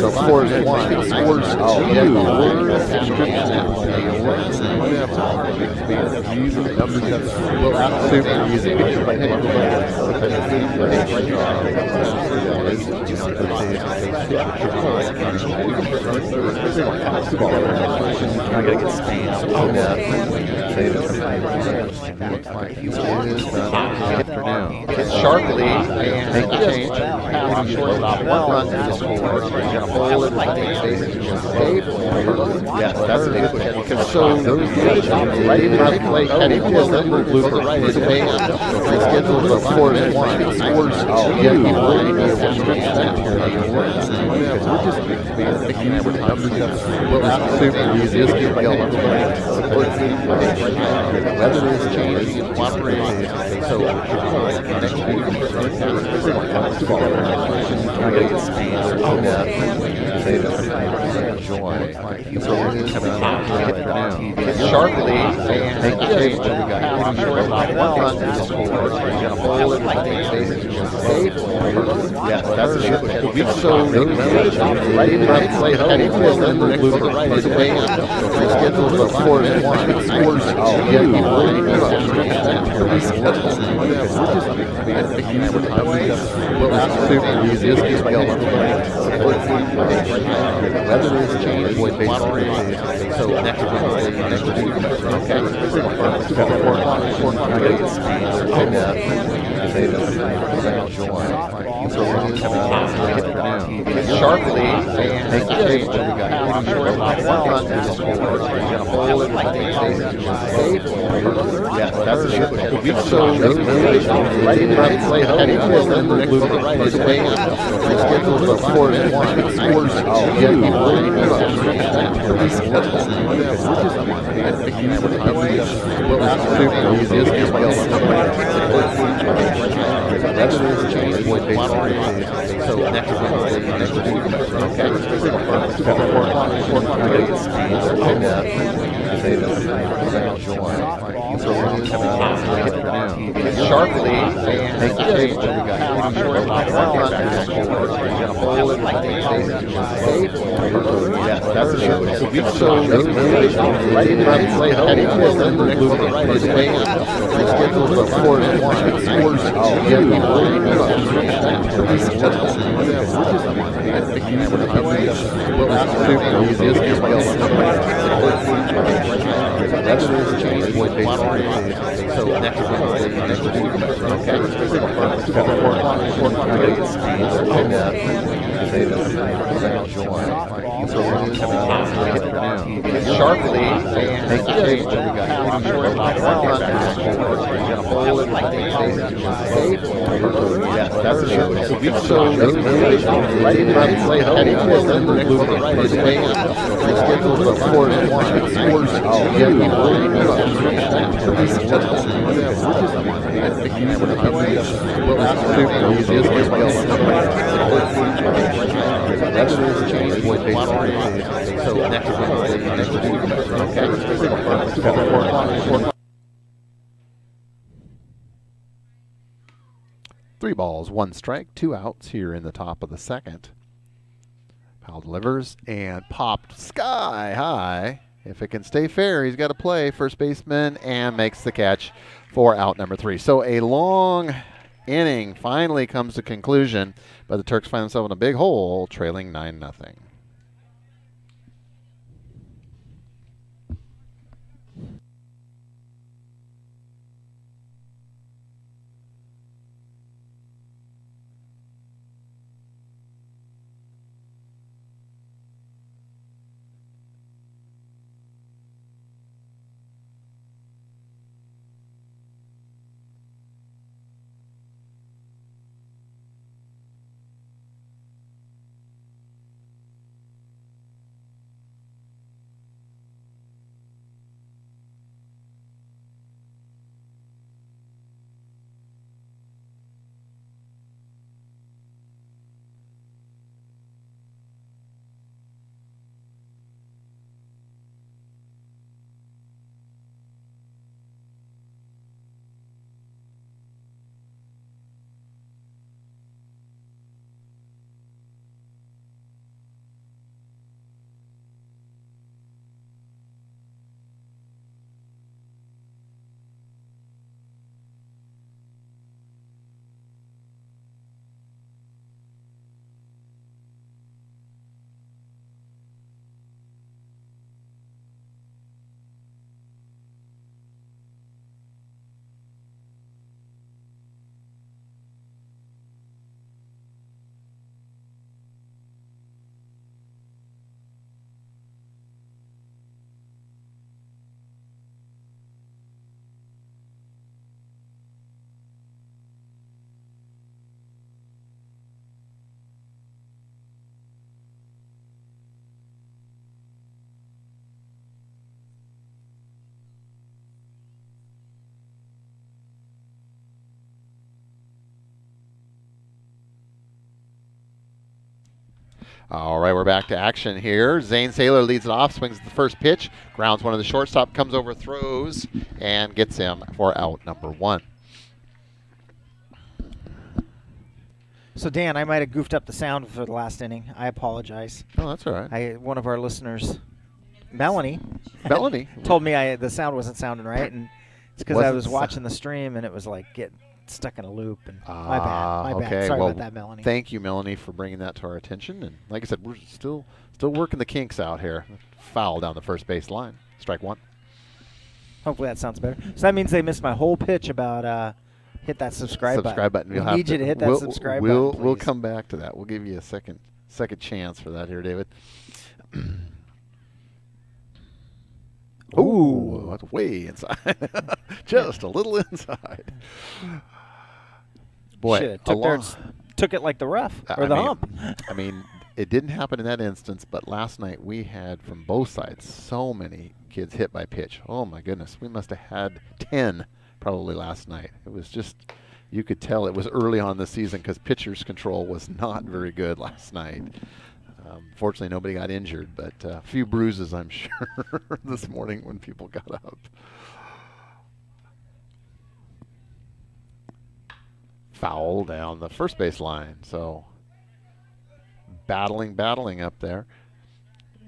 So scores 1. Scores 2. Number 7 will out super easy. I gotta get spammed. Oh, yeah. Looks like he is done afternoon. Hits sharply and make the change. Pass shortstop. 1 run to the score. He's going to hold it like bases. Yes, that's a big push. So those right in front of the plate. Catch just a little blooper right in space. He's scheduled for 4-1. Scores 2. We'll have to super easy. Just keep going. The weather is changing and cooperating. So next week, I gotta get spammed. Oh, yeah. Enjoy. So we're coming out now. Sharply and make the change. We got 1 run to the score. He's going to hold it like bases. Yes, that's a big push. So right in front of the plate. Catch just a little blooper right in space. He's scheduled for 4-1. Scores 2. We'll have to super easy. Just keep going. The weather is changing. So next week. Okay. 4 o'clock. I gotta get spammed. Oh, yeah. Enjoy. So we're coming out now. Sharply and make the change. We got 1 run to the score. He's going to hold it like bases. Yes, that's a big push. So right in front of the plate. Catch just a little blooper right in space. He's scheduled for 4-1. Scores 2. We'll have to super easy. Just keep going. The weather is changing. So next week. Okay. 4 o'clock. I gotta get spammed. Oh, yeah. Enjoy. So we're coming out now. Sharply and make the change. We got 1 run to the score. He's going to hold it like bases. Yes, that's a big push. So right in front of the plate. Catch just a little blooper right in space. He's scheduled for 4-1. Scores 2. We'll have to super easy. Just keep going. The weather is changing. So next week. Okay. 4 o'clock. I gotta get spammed. Oh, yeah. Enjoy. So we're coming out now. Sharply and make the change. We got 1 run to the score. He's going to hold it like bases. Yes, that's a big push. So right in front of the plate. Catch just a little blooper right in space. He's scheduled for 4-1. Scores 2. We'll have to super easy. Just keep going. The weather is changing. So next week. Okay. 4 o'clock. 3 balls, 1 strike, 2 outs here in the top of the second. Powell delivers and popped sky high. If it can stay fair, he's got to play first baseman and makes the catch for out number 3. So a long inning finally comes to conclusion, but the Turks find themselves in a big hole, trailing 9-0. All right, we're back to action here. Zane Saylor leads it off, swings the first pitch, grounds one of the shortstop, comes over, throws, and gets him for out number 1.
So, Dan, I might have goofed up the sound for the last inning. I apologize.
Oh, that's all right.
One of our listeners, Melanie, told me the sound wasn't sounding right, and it's because I was watching the stream and it was like getting stuck in a loop. And my bad.
Okay.
Sorry
well,
about that, Melanie.
Thank you, Melanie, for bringing that to our attention. And like I said, we're still working the kinks out here. Foul down the first base line. Strike 1.
Hopefully that sounds better. So that means they missed my whole pitch about hit that subscribe button.
We'll
need you to hit that subscribe button, please.
We'll come back to that. We'll give you a second chance for that here, David. Ooh, that's way inside. Just a little inside. Boy,
took it like the rough or the hump.
I mean, it didn't happen in that instance, but last night we had from both sides so many kids hit by pitch. Oh my goodness, we must have had 10 probably last night. It was just, you could tell it was early on in the season because pitcher's control was not very good last night. Fortunately, nobody got injured, but a few bruises, I'm sure, this morning when people got up. Foul down the first base line. So battling up there.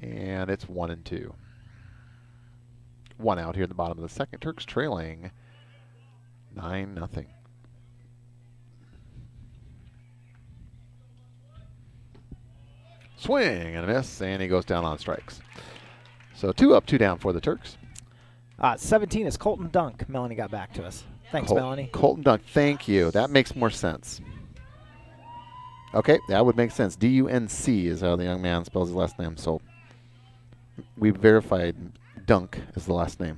And it's 1-2. 1 out here at the bottom of the second. Turks trailing 9-0. Swing and a miss, and he goes down on strikes. So 2 up, 2 down for the Turks.
17 is Colton Dunk. Melanie got back to us. Thanks, Melanie.
Colton Dunk, thank you. That makes more sense. Okay, that would make sense. D-U-N-C is how the young man spells his last name. So we verified Dunk is the last name.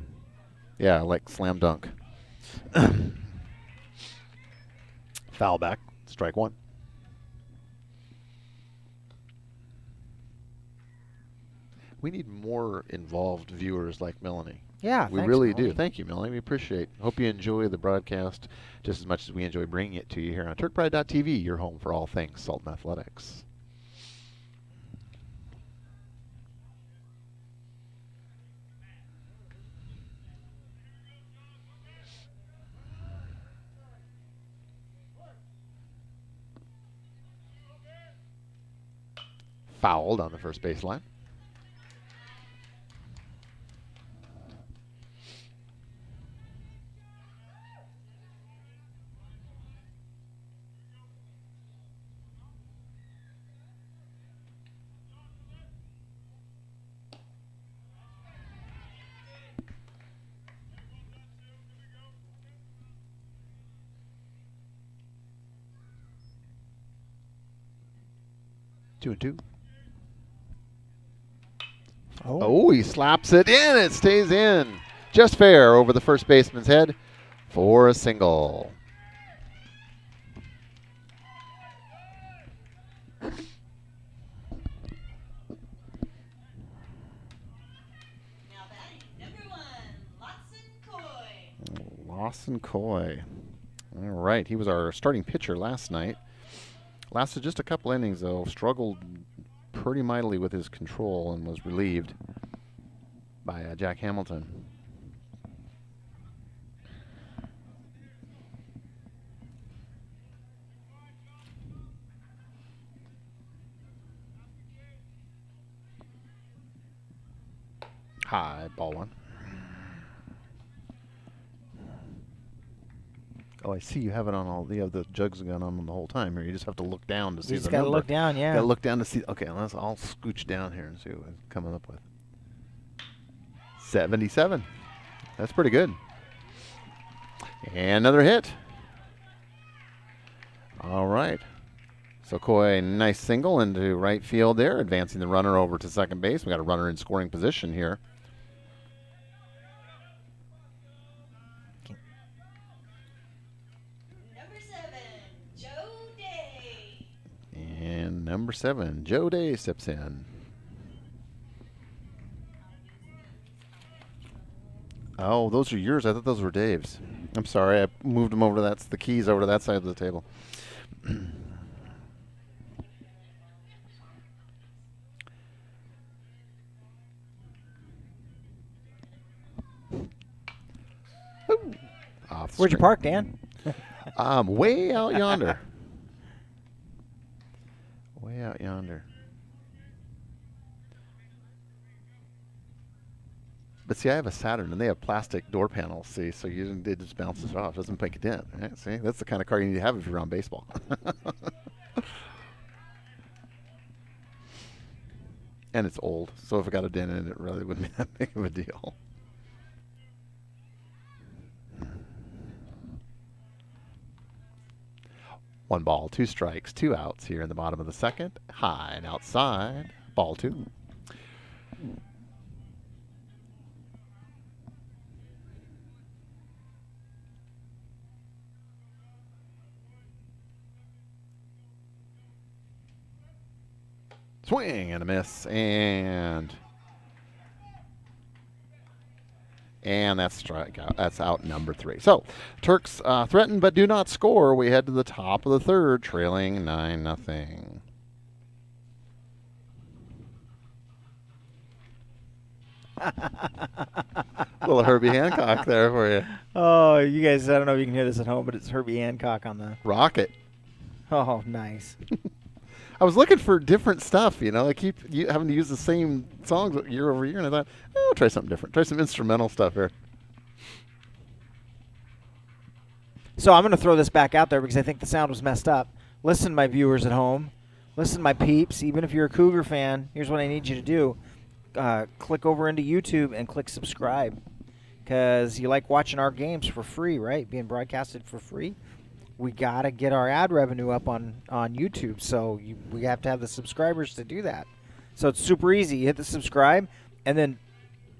Yeah, like slam dunk. Foul back, strike 1. We need more involved viewers like Melanie.
Yeah,
we really do. Thank you, Melanie. We appreciate it. Hope you enjoy the broadcast just as much as we enjoy bringing it to you here on TurkPride.tv, your home for all things Sultan Athletics. Fouled on the first baseline. Two and two. Oh, he slaps it in. It stays in. Just fair over the first baseman's head for a single. Lawson Coy. All right. He was our starting pitcher last night. Lasted just a couple innings, though. Struggled pretty mightily with his control and was relieved by Jack Hamilton. High, ball 1. Oh, I see you have it on all the other jugs gun on them the whole time here. You just have to look down to see the number. You just got to
look down, yeah.
Got to look down to see. Okay, I'll scooch down here and see what I'm coming up with. 77. That's pretty good. And another hit. All right. So Coy, nice single into right field there, advancing the runner over to second base. We got a runner in scoring position here. And number 7, Joe Day steps in. Oh, those are yours. I thought those were Dave's. I'm sorry. I moved them over to the keys over to that side of the table.
Where'd you park, Dan?
Way out yonder. Way out yonder. But see, I have a Saturn, and they have plastic door panels, see, so it just bounces it off. It doesn't make a dent. Right? See, that's the kind of car you need to have if you're on baseball. And it's old, so if it got a dent in it, it really wouldn't be that big of a deal. One ball, two strikes, two outs here in the bottom of the second. High and outside, ball two. Swing and a miss, and that's strikeout. That's out number 3. So, Turks threaten but do not score. We head to the top of the third, trailing 9-0. Little Herbie Hancock there for you.
Oh, you guys, I don't know if you can hear this at home, but it's Herbie Hancock on the
Rocket.
Oh, nice.
I was looking for different stuff, you know. I keep having to use the same songs year over year, and I thought, I'll try something different. Try some instrumental stuff here.
So I'm going to throw this back out there because I think the sound was messed up. Listen, my viewers at home. Listen, my peeps. Even if you're a Cougar fan, here's what I need you to do. Click over into YouTube and click subscribe because you like watching our games for free, right? Being broadcasted for free. We got to get our ad revenue up on YouTube, so we have to have the subscribers to do that. So it's super easy. You hit the subscribe, and then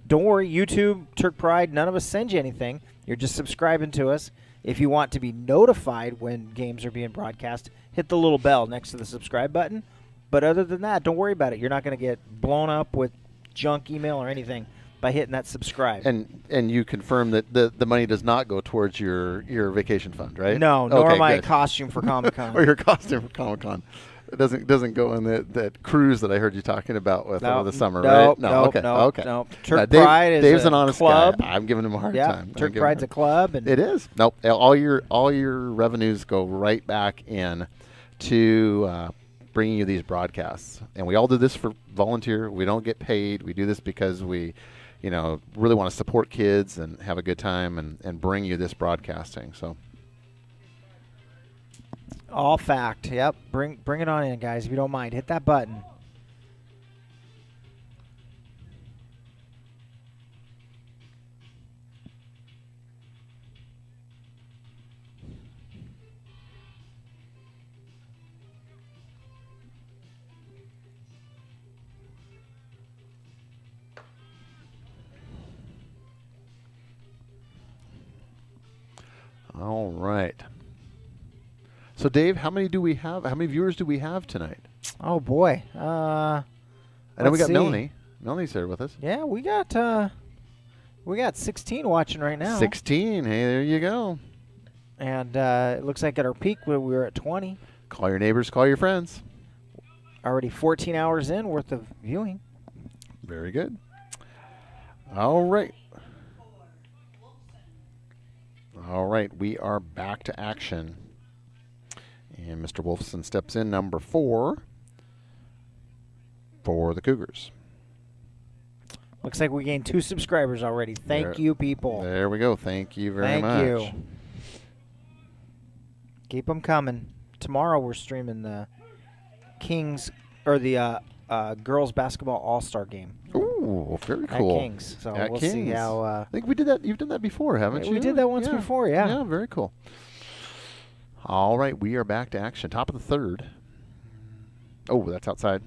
don't worry, YouTube, Turk Pride, none of us send you anything. You're just subscribing to us. If you want to be notified when games are being broadcast, hit the little bell next to the subscribe button. But other than that, don't worry about it. You're not going to get blown up with junk email or anything by hitting that subscribe.
And you confirm that the money does not go towards your vacation fund, right?
No, nor
okay,
my
good.
costume for Comic-Con.
Or your costume for Comic-Con. It doesn't go in that cruise that I heard you talking about with over the summer, right?
No,
okay.
No. Turk Pride is
Dave's
a
an honest
club.
guy. I'm giving him a hard time.
Turk Pride's a club. And
it is. Nope. All your revenues go right back in to bringing you these broadcasts. And we all do this for volunteer. We don't get paid. We do this because we really want to support kids and have a good time and bring you this broadcasting. So,
all fact. Yep. Bring it on in, guys. If you don't mind, hit that button.
all right. So, Dave, how many do we have? How many viewers do we have tonight?
Oh boy.
I know we got Melanie. Melanie's here with us.
Yeah, we got 16 watching right now.
16. Hey, there you go.
And it looks like at our peak we were at 20.
Call your neighbors. Call your friends.
Already 14 hours in worth of viewing.
Very good. All right. All right, we are back to action. And Mr. Wolfson steps in, number 4 for the Cougars.
Looks like we gained 2 subscribers already. Thank you, people.
There we go. Thank you very much.
Thank you. Keep them coming. Tomorrow we're streaming the Kings or the girls basketball all-star game.
Ooh, very cool.
At Kings. So
At
we'll
Kings.
see how.
I think we did that. You've done that before, haven't you?
We did that once before. Yeah.
Yeah. Very cool. All right, we are back to action. Top of the third. Oh, that's outside.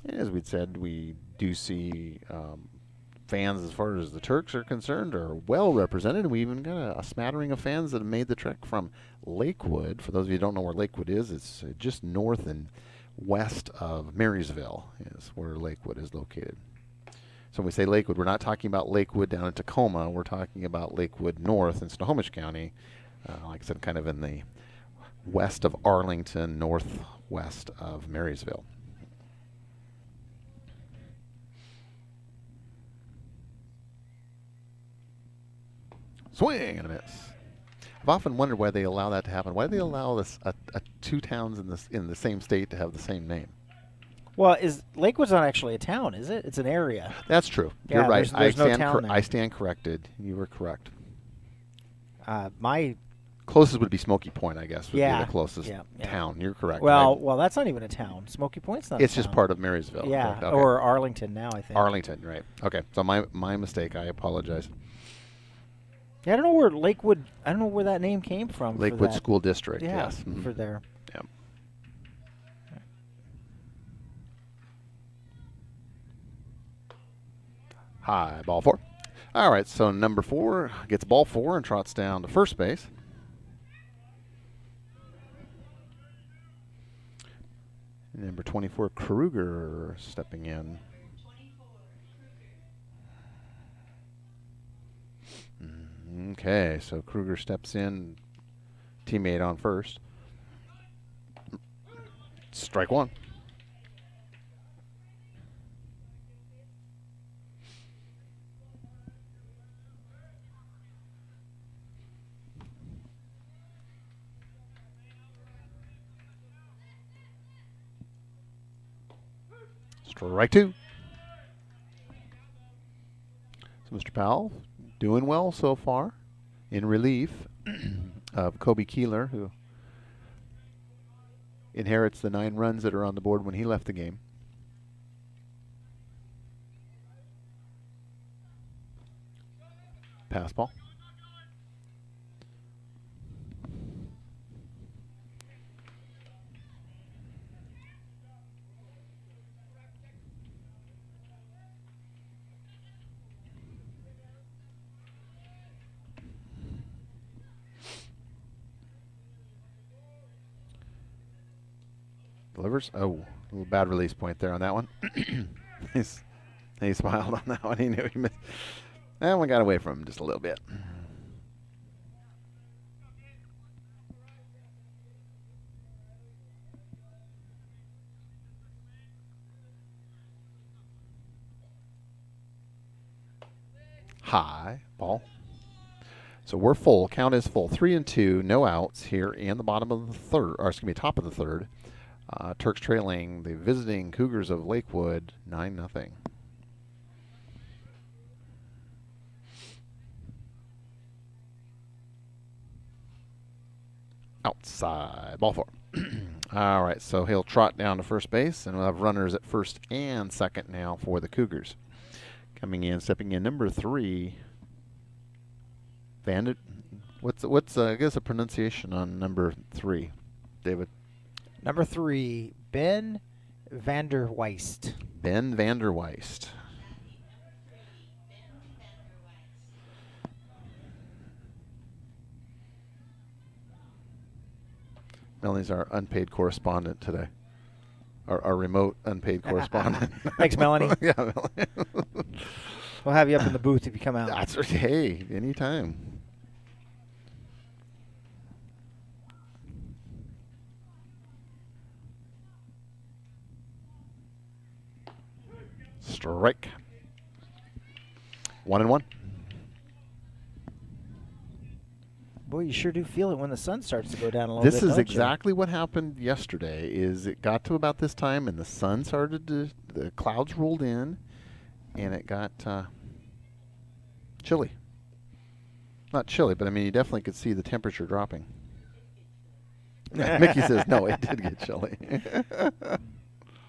As we'd said, we do see fans, as far as the Turks are concerned, are well represented. We even got a smattering of fans that have made the trek from Lakewood. For those of you who don't know where Lakewood is, it's just north and west of Marysville is where Lakewood is located. So when we say Lakewood, we're not talking about Lakewood down in Tacoma. We're talking about Lakewood north in Snohomish County. Like I said, kind of in the west of Arlington, northwest of Marysville. Swing and a miss. I've often wondered why they allow that to happen. Why do they allow this two towns in the same state to have the same name?
Well, Lakewood's not actually a town, is it? It's an area.
That's true.
Yeah,
You're right.
there's no town there.
I stand corrected. You were correct.
My
closest would be Smoky Point, I guess, would be the closest town. You're correct.
Well, that's not even a town. Smoky Point's not
It's
a town.
just part of Marysville.
Yeah,
okay.
or Arlington now, I think.
Arlington, right. Okay, so my mistake. I apologize.
Yeah, I don't know where Lakewood, I don't know where that name came from.
Lakewood School District,
yeah,
yes. Mm-hmm.
For there.
Yep. High, ball 4. All right, so number 4 gets ball 4 and trots down to first base. Number 24, Kruger, stepping in. Okay, so Kruger steps in, teammate on first. Strike 1. Strike 2. So Mr. Powell doing well so far in relief of Kobe Keeler, who inherits the 9 runs that are on the board when he left the game. Pass ball. Delivers. Oh, a little bad release point there on that one. He smiled on that one. He knew he missed. That one got away from him just a little bit. High ball. So we're full. Count is full. 3 and 2, no outs here in the bottom of the third, or excuse me, top of the third. Turks trailing the visiting Cougars of Lakewood 9-0. Outside, ball 4. All right, so he'll trot down to first base, and we'll have runners at first and second now for the Cougars. Coming in, stepping in, number 3. What's I guess a pronunciation on number 3, David?
Number 3, Ben Vanderweist.
Ben Vanderweist. Melanie's our unpaid correspondent today. Our remote unpaid correspondent.
Thanks, Melanie.
Yeah, Melanie.
We'll have you up in the booth if you come out.
That's right. Hey, anytime. Strike. 1-1.
Boy, you sure do feel it when the sun starts to go down a little bit.
This is exactly what happened yesterday. Is it got to about this time and the sun started to, the clouds rolled in, and it got chilly. Not chilly, but I mean you definitely could see the temperature dropping. Mickey says no, it did get chilly.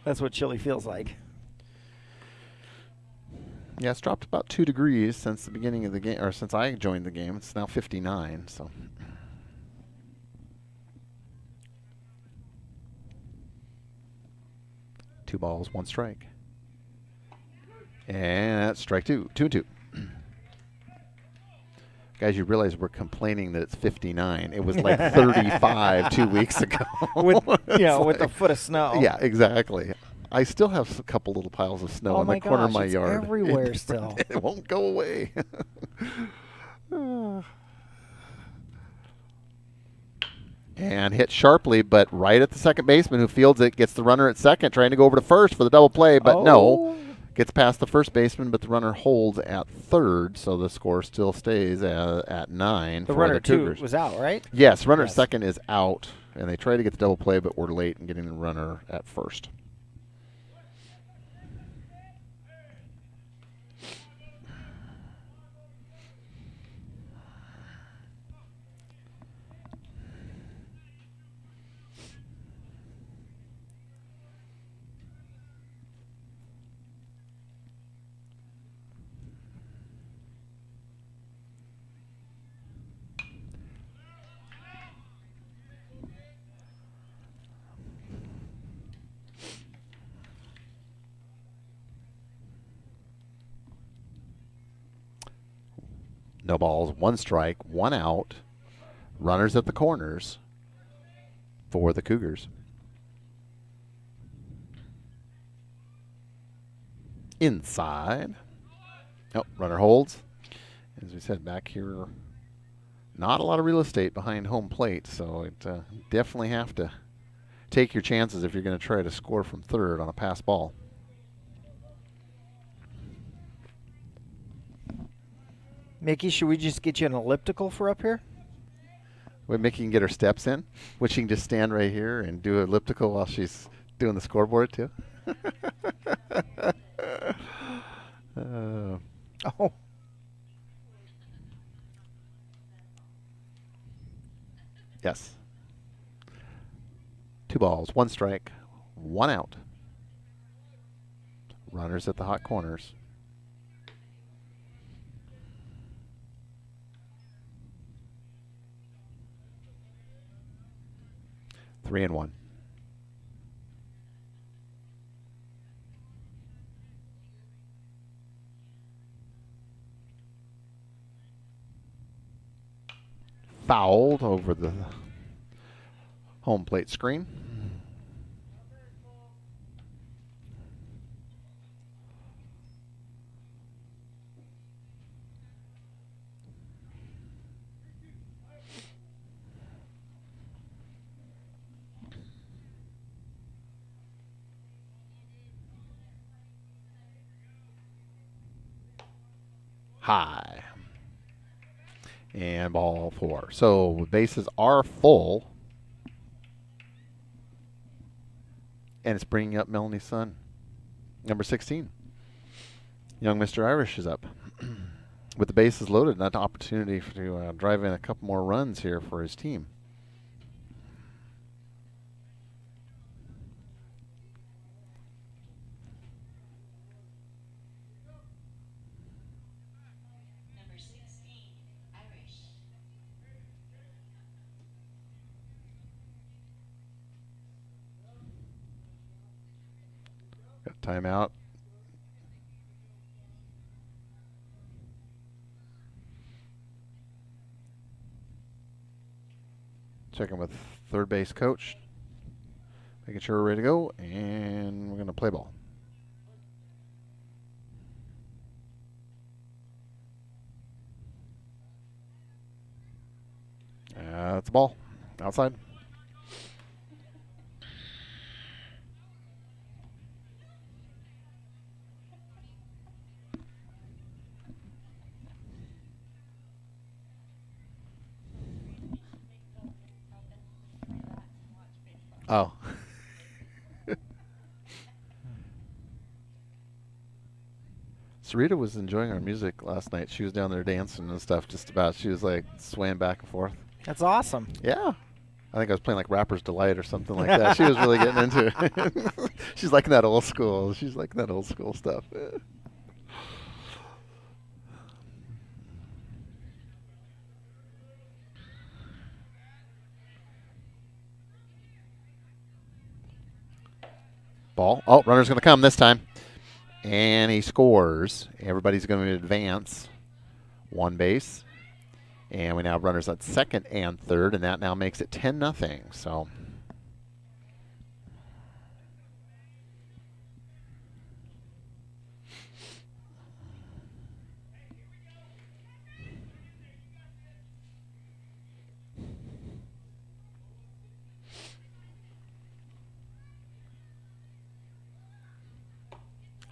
That's what chilly feels like.
Yeah, it's dropped about 2 degrees since the beginning of the game, or since I joined the game. It's now 59, so. Two balls, 1 strike. And that's strike 2. 2-2. Guys, you realize we're complaining that it's 59. It was like 35 2 weeks ago.
With
like,
a foot of snow.
Yeah, exactly. I still have a couple little piles of snow in the corner of my yard.
Everywhere still.
It won't go away. And hit sharply, but right at the second baseman who fields it, gets the runner at second, trying to go over to first for the double play, but no. Gets past the first baseman, but the runner holds at third, so the score still stays at 9
The
for
runner
the Cougars.
2 was out, right?
Yes, runner second is out, and they try to get the double play, but we're late in getting the runner at first. No balls, 1 strike, 1 out. Runners at the corners for the Cougars. Inside. Oh, runner holds. As we said, back here, not a lot of real estate behind home plate, so it definitely have to take your chances if you're going to try to score from third on a pass ball.
Mickey, should we just get you an elliptical for up here?
Wait, Mickey can get her steps in, which she can just stand right here and do an elliptical while she's doing the scoreboard too.
Oh.
Yes. 2 balls, 1 strike, 1 out. Runners at the hot corners. Three and 1. Fouled over the home plate screen. High. And ball 4. So bases are full. And it's bringing up Melanie's son, number 16. Young Mr. Irish is up. With the bases loaded, an opportunity to drive in a couple more runs here for his team. Got timeout. Checking with third base coach. Making sure we're ready to go, and we're going to play ball. It's a ball. Outside. Oh. Sarita was enjoying our music last night. She was down there dancing and stuff, just about. She was like swaying back and forth.
That's awesome.
Yeah. I think I was playing like Rapper's Delight or something like that. She was really getting into it. She's liking that old school. She's liking that old school stuff. Ball. Oh, runner's going to come this time. And he scores. Everybody's going to advance 1 base. And we now have runners at second and third, and that now makes it 10-0. So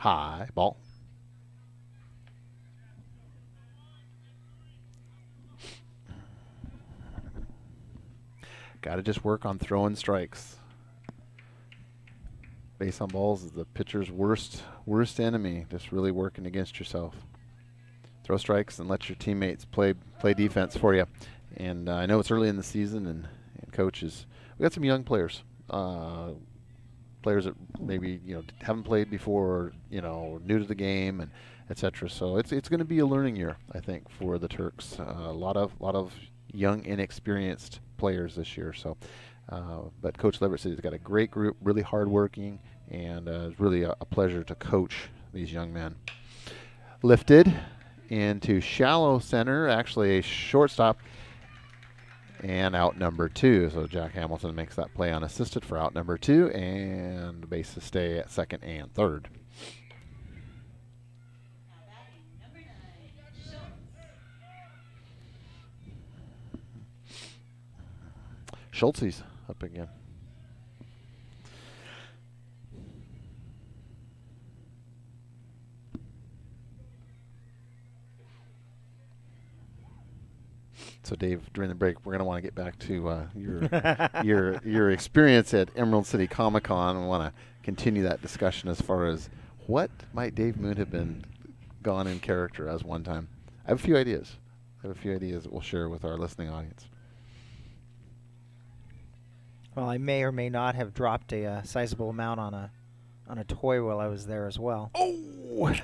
High ball. Got to just work on throwing strikes. Base on balls is the pitcher's worst enemy. Just really working against yourself. Throw strikes and let your teammates play defense for you. And I know it's early in the season, and coaches, we got some young players, players that maybe haven't played before, or new to the game, and etc. So it's going to be a learning year, I think, for the Turks. A lot of young, inexperienced players this year. So, but Coach Leverett said he's got a great group, really hardworking, and it's really a pleasure to coach these young men. Lifted into shallow center, actually a shortstop, and out number 2. So Jack Hamilton makes that play unassisted for out number 2, and the bases stay at second and third. Schultze's up again. So Dave, during the break, we're going to want to get back to your experience at Emerald City Comic Con. We want to continue that discussion as far as what might Dave Moon have been gone in character as one time. I have a few ideas. That we'll share with our listening audience.
Well, I may or may not have dropped a sizable amount on a toy while I was there as well.
Oh!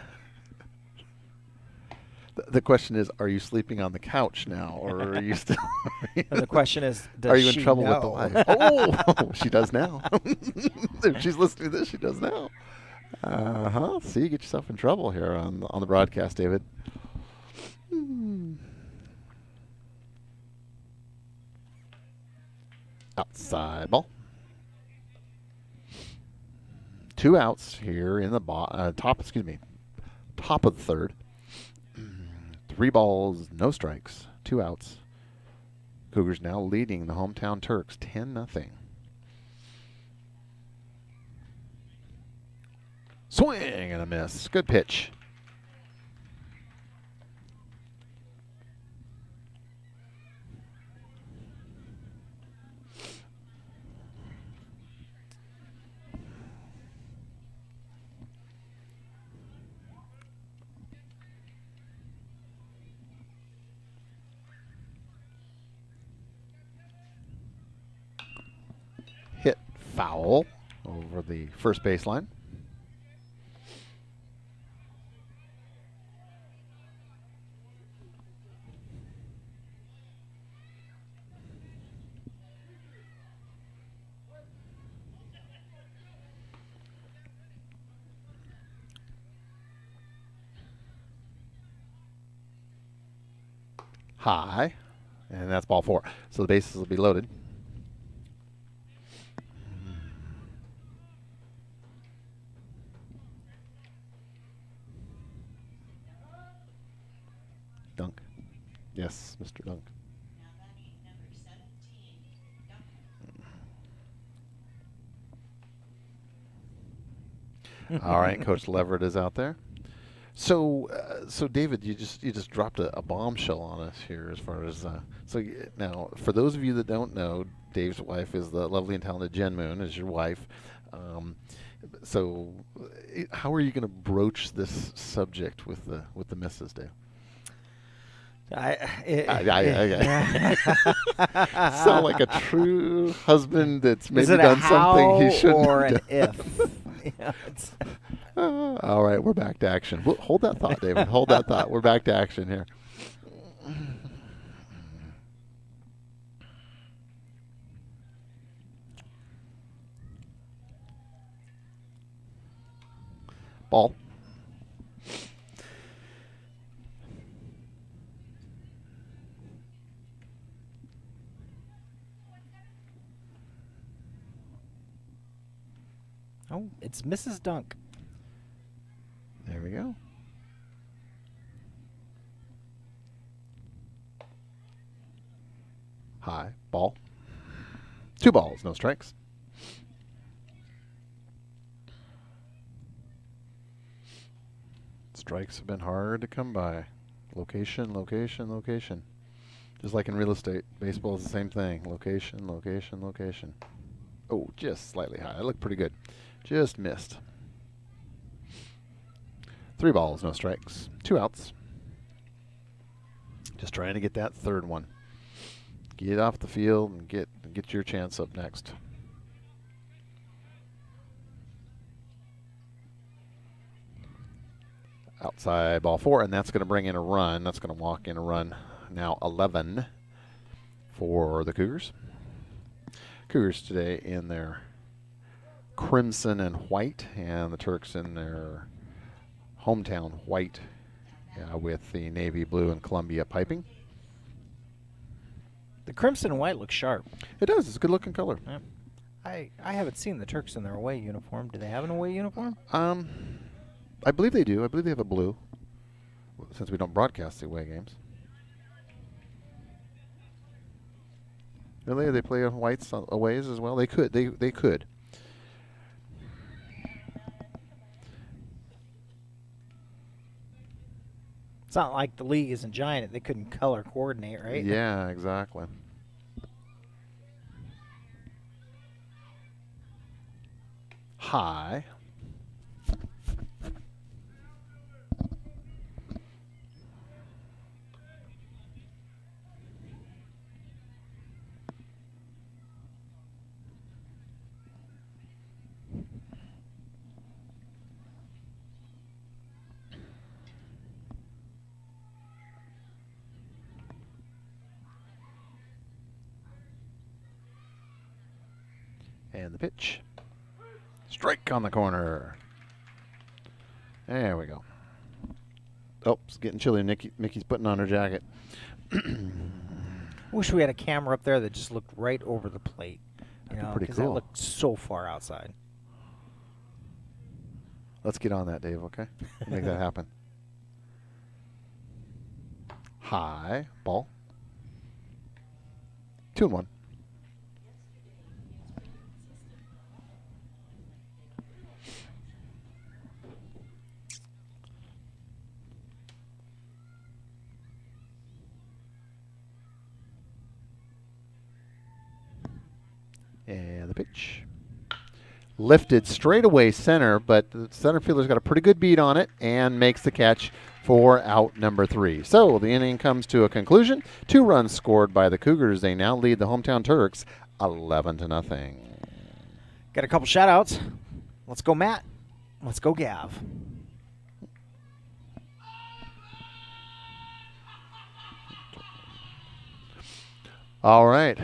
The question is, are you sleeping on the couch now, or are you still?
And the question is, does
are you
she
in trouble
know?
with the wife? Oh, she does now. If she's listening to this, she does now. See, you get yourself in trouble here on the broadcast, David. Outside ball. 2 outs here in the top of the third. 3 balls, no strikes, 2 outs. Cougars now leading the hometown Turks 10-0. Swing and a miss. Good pitch. Hit foul over the first baseline. High, and that's ball 4. So the bases will be loaded. Dunk. Yes, Mr. Dunk. All right, Coach Leverett is out there. So, David, you just dropped a bombshell on us here as far as now, for those of you that don't know, Dave's wife is the lovely and talented Jen Moon, is your wife. So, how are you going to broach this subject with the missus, Dave? Sound like a true husband that's maybe done something he shouldn't
or
have
an
done.
if? Yeah, it's
all right, we're back to action. Hold that thought, David. Hold that thought. We're back to action here. Ball.
Oh, it's Mrs. Dunk.
There we go. High ball. 2 balls, no strikes. Strikes have been hard to come by. Location, location, location. Just like in real estate, baseball is the same thing. Location, location, location. Oh, just slightly high. That looked pretty good. Just missed. 3 balls, no strikes. 2 outs. Just trying to get that third one. Get off the field and get your chance up next. Outside ball 4, and that's going to bring in a run. That's going to walk in a run. Now 11 for the Cougars. Cougars today in their crimson and white, and the Turks in their hometown white with the navy blue and Columbia piping.
The crimson and white looks sharp.
It does. It's a good-looking color.
Yeah. I haven't seen the Turks in their away uniform. Do they have an away uniform?
I believe they do. I believe they have a blue, since we don't broadcast the away games. Really? They play whites aways as well? They could. They could.
It's not like the league isn't giant. They couldn't color coordinate, right?
Yeah, exactly. High. And the pitch. Strike on the corner. There we go. Oh, it's getting chilly. Mickey's putting on her jacket.
Wish we had a camera up there that just looked right over the plate. You know,
pretty
because
cool.
that looked so far outside.
Let's get on that, Dave, okay? Make that happen. High ball. 2-1. And the pitch. Lifted straight away center, but the center fielder's got a pretty good beat on it and makes the catch for out number 3. So the inning comes to a conclusion. 2 runs scored by the Cougars. They now lead the hometown Turks 11-0.
Got a couple shout-outs. Let's go, Matt. Let's go, Gav.
All right.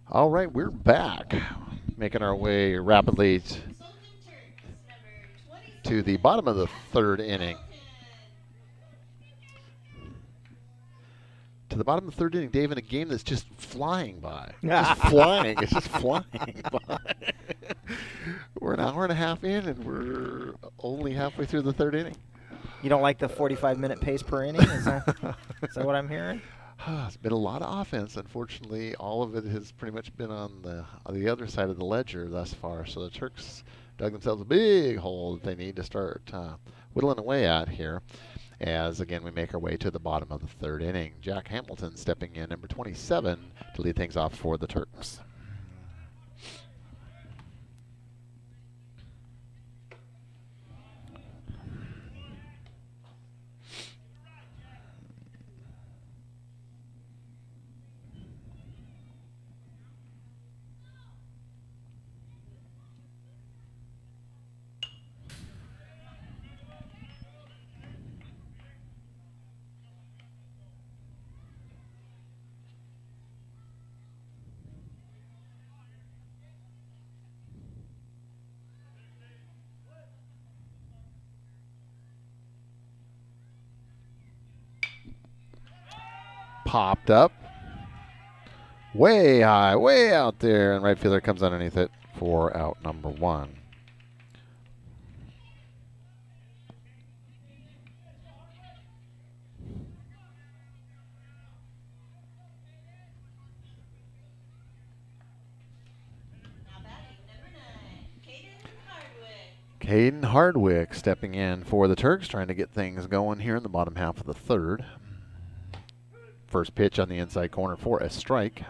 All right, we're back, making our way rapidly to the bottom of the 3rd inning. To the bottom of the 3rd inning, Dave, in a game that's just flying by. Just flying. It's just flying by. We're an hour and a half in, and we're only halfway through the third inning.
You don't like the 45-minute pace per inning? Is that what I'm hearing?
It's been a lot of offense. Unfortunately, all of it has pretty much been on the other side of the ledger thus far. So the Turks dug themselves a big hole that they need to start whittling away at here. As, again, we make our way to the bottom of the third inning. Jack Hamilton stepping in, number 27, to lead things off for the Turks. Popped up. Way high, way out there, and right fielder comes underneath it for out number 1. Caden Hardwick stepping in for the Turks, trying to get things going here in the bottom half of the third. First pitch on the inside corner for a strike.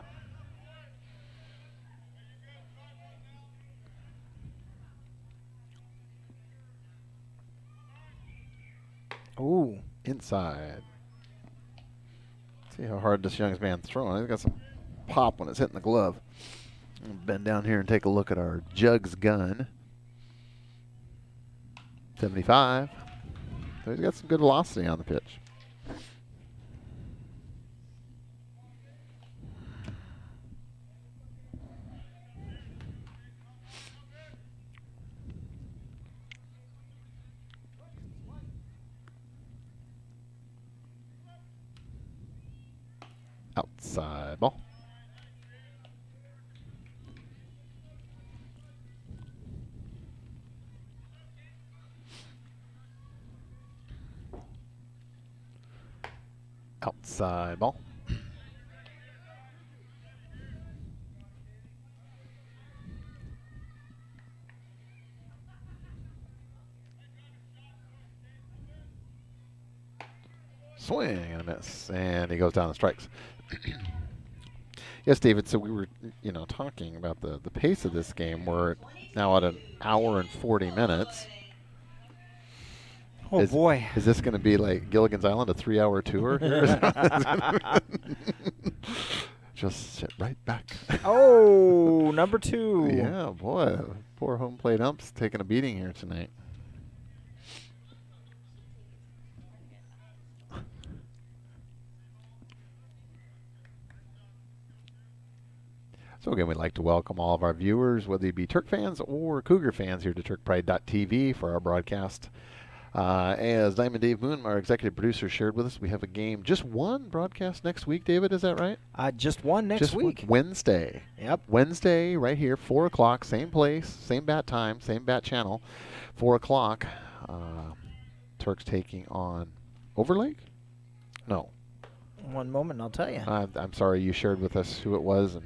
Ooh.
Inside. See how hard this young man's throwing. He's got some pop when it's hitting the glove. I'll bend down here and take a look at our Jugs gun. 75. So he's got some good velocity on the pitch. Outside ball. Outside ball. Swing and a miss, and he goes down and strikes. Yes, David, so we were, talking about the pace of this game. We're now at an hour and 40 minutes.
Oh, boy.
Is this going to be like Gilligan's Island, a 3-hour tour here? Just sit right back.
Oh, number 2.
Yeah, boy. Poor home plate umps taking a beating here tonight. So again, we'd like to welcome all of our viewers, whether you be Turk fans or Cougar fans, here to TurkPride.tv for our broadcast. As Diamond Dave Moon, our executive producer, shared with us, we have a game, just one broadcast next week, David, is that right?
Just one next week.
Wednesday.
Yep.
Wednesday, right here, 4 o'clock, same place, same bat time, same bat channel, 4 o'clock. Turks taking on Overlake? No.
One moment, I'll tell you.
I'm sorry, you shared with us who it was. And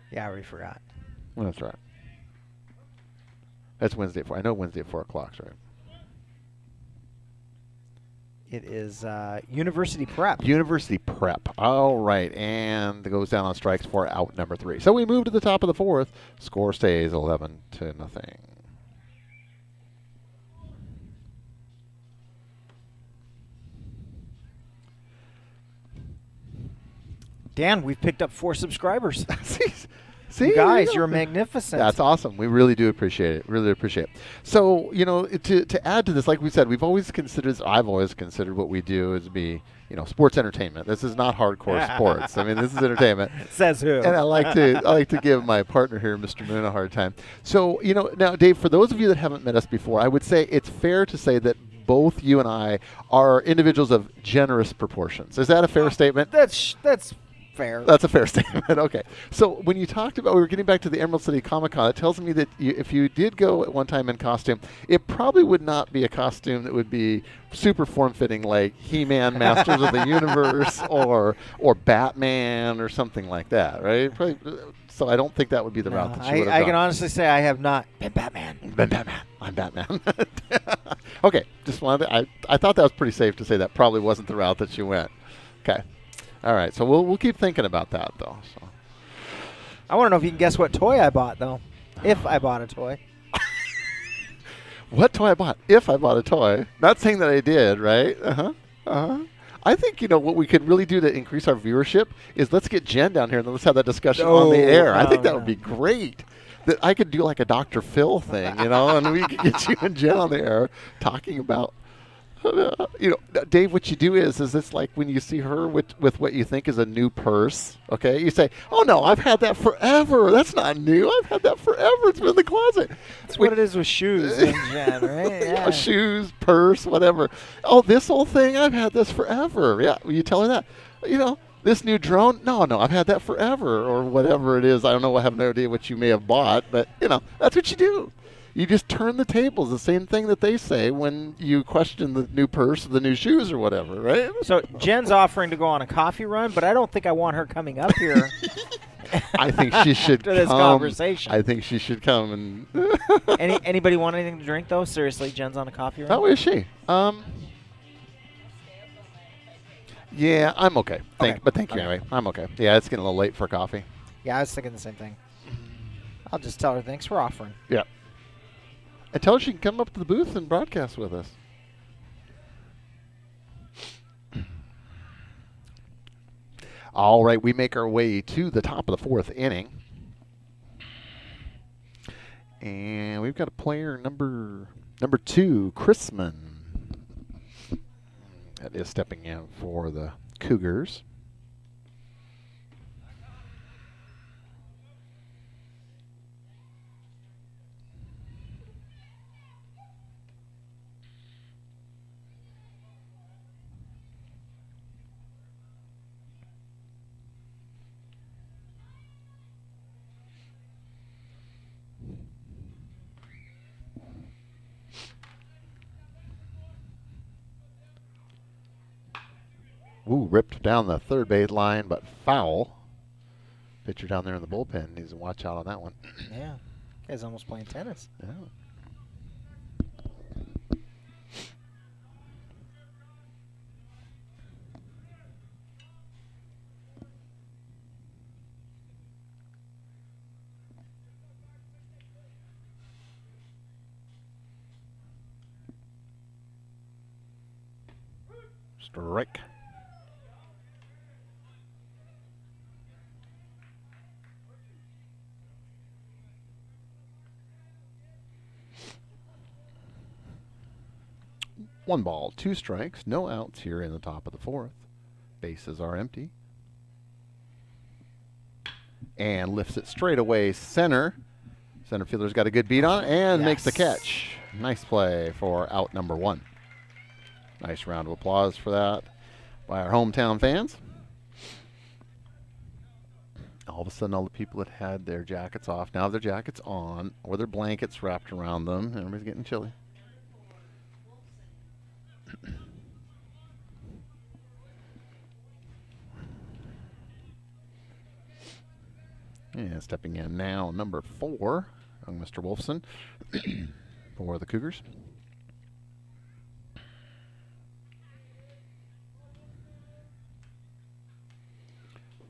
yeah, I already forgot.
Well, that's right. That's Wednesday at 4. I know Wednesday at 4 o'clock, right?
It is University Prep.
University Prep. All right, and it goes down on strikes for out number 3. So we move to the top of the 4th. Score stays 11-0.
Dan, we've picked up 4 subscribers.
See,
you guys, you're magnificent.
That's awesome. We really do appreciate it. Really appreciate it. So, to add to this, like we said, I've always considered what we do as be, sports entertainment. This is not hardcore sports. I mean, this is entertainment.
Says who?
And I like to give my partner here, Mr. Moon, a hard time. So, now, Dave, for those of you that haven't met us before, I would say it's fair to say that both you and I are individuals of generous proportions. Is that a fair statement?
That's fair.
That's a fair statement. Okay. So when you talked about, we were getting back to the Emerald City Comic Con, it tells me that if you did go at one time in costume, it probably would not be a costume that would be super form-fitting like He-Man, Masters of the Universe, or Batman or something like that, right? Probably, so I don't think that would be the route that you would have
I
gone.
can honestly say I have not been Batman.
Been Batman. I'm Batman. Okay. Just wanted to, I thought that was pretty safe to say that probably wasn't the route that you went. Okay. All right, so we'll keep thinking about that, though. So.
I want to know if you can guess what toy I bought, though. If I bought a toy.
What toy I bought? If I bought a toy. Not saying that I did, right? I think, what we could really do to increase our viewership is let's get Jen down here and let's have that discussion on the air. I think that would be great. That I could do like a Dr. Phil thing, and we could get you and Jen on the air talking about Dave, what you do is it's like when you see her with what you think is a new purse, okay? You say, oh, no, I've had that forever. That's not new. I've had that forever. It's been in the closet.
That's what it is with shoes in Jen, right? Yeah.
Shoes, purse, whatever. Oh, this whole thing, I've had this forever. Yeah, you tell her that. This new drone, no, I've had that forever, or whatever it is. I don't know. I have no idea what you may have bought, but, that's what you do. You just turn the tables, the same thing that they say when you question the new purse or the new shoes or whatever, right?
So Jen's offering to go on a coffee run, but I don't think I want her coming up here.
I think she should
to this conversation.
I think she should come and.
Anybody want anything to drink though? Seriously, Jen's on a coffee run.
How is she? Yeah, I'm okay. Thank you anyway. I'm okay. Yeah, it's getting a little late for coffee.
Yeah, I was thinking the same thing. I'll just tell her thanks for offering.
Yeah. And tell her she can come up to the booth and broadcast with us. All right, we make our way to the top of the fourth inning. And we've got a player number 2, Chrisman. That is stepping in for the Cougars. Ooh, ripped down the third base line, but foul. Pitcher down there in the bullpen needs to watch out on that one.
Yeah, guy's almost playing tennis.
Yeah. Strike. One ball, 2 strikes, no outs here in the top of the fourth. Bases are empty. And lifts it straight away center. Center fielder's got a good beat on it and makes the catch. Nice play for out number 1. Nice round of applause for that by our hometown fans. All of a sudden, all the people that had their jackets off, now their jackets on, or their blankets wrapped around them. Everybody's getting chilly. And stepping in now, number 4, young Mr. Wolfson for the Cougars.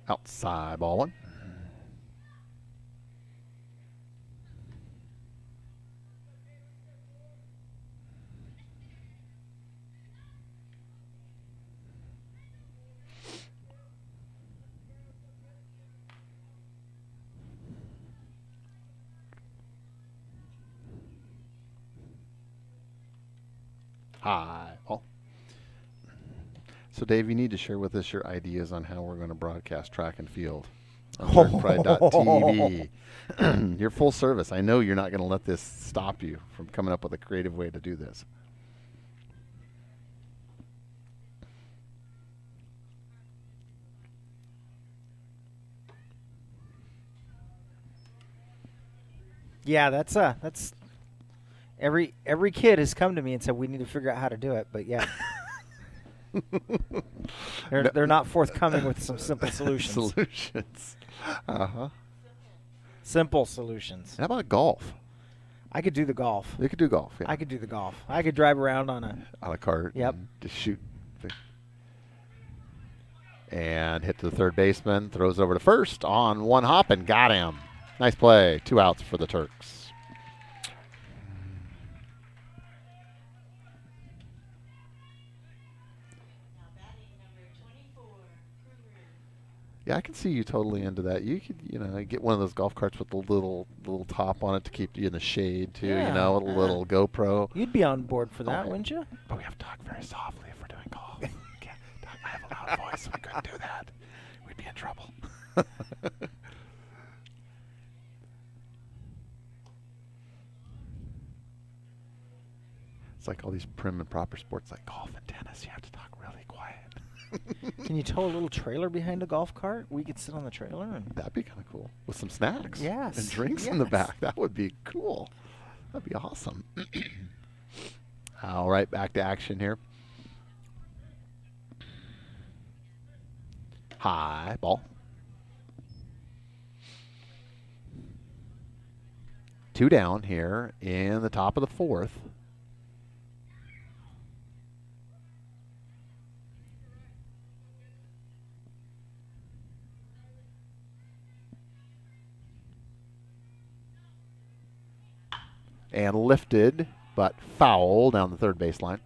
Outside ball 1. High ball. So, Dave, you need to share with us your ideas on how we're going to broadcast track and field on DirtPride.tv. You're full service. I know you're not going to let this stop you from coming up with a creative way to do this.
Yeah, that's every kid has come to me and said we need to figure out how to do it, but yeah. They're not forthcoming with some simple solutions.
Uh-huh.
Simple solutions.
How about golf?
I could do the golf.
You could do golf, yeah.
I could do the golf. I could drive around on
a cart.
Yep.
And just shoot. And hit to the third baseman. Throws over to first on one hop and got him. Nice play. 2 outs for the Turks. Yeah, I can see you totally into that. You could, get one of those golf carts with the little top on it to keep you in the shade too.
Yeah,
a little GoPro.
You'd be on board for that, wouldn't you?
But we have to talk very softly if we're doing golf. I have a loud voice, so we couldn't do that. We'd be in trouble. It's like all these prim and proper sports like golf and tennis. You have to talk really quiet.
Can you tow a little trailer behind a golf cart? We could sit on the trailer and
that'd be kind of cool with some snacks.
Yes.
And drinks in the back. That would be cool. That'd be awesome. All right, back to action here. High ball. 2 down here in the top of the 4th. And lifted, but foul down the third baseline.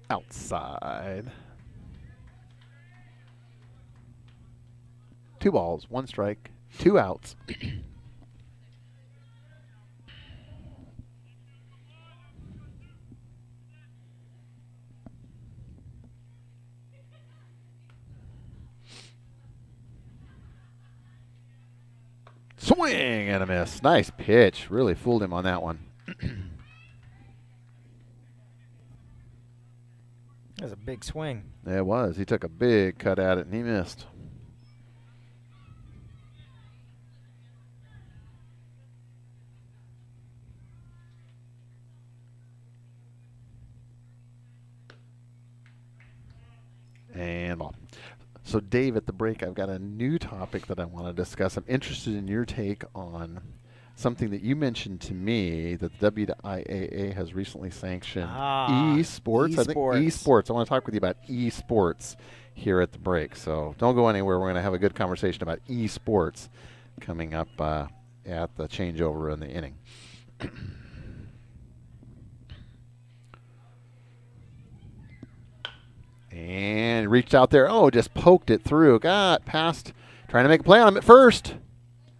Outside. 2 balls, 1 strike, 2 outs. Swing and a miss. Nice pitch. Really fooled him on that one.
That was a big swing.
It was. He took a big cut at it and he missed. And ball. So, Dave, at the break, I've got a new topic that I want to discuss. I'm interested in your take on something that you mentioned to me that the WIAA has recently sanctioned esports. I think esports. I want to talk with you about esports here at the break. So don't go anywhere. We're going to have a good conversation about esports coming up at the changeover in the inning. And reached out there. Oh, just poked it through. Got past, trying to make a play on him at first.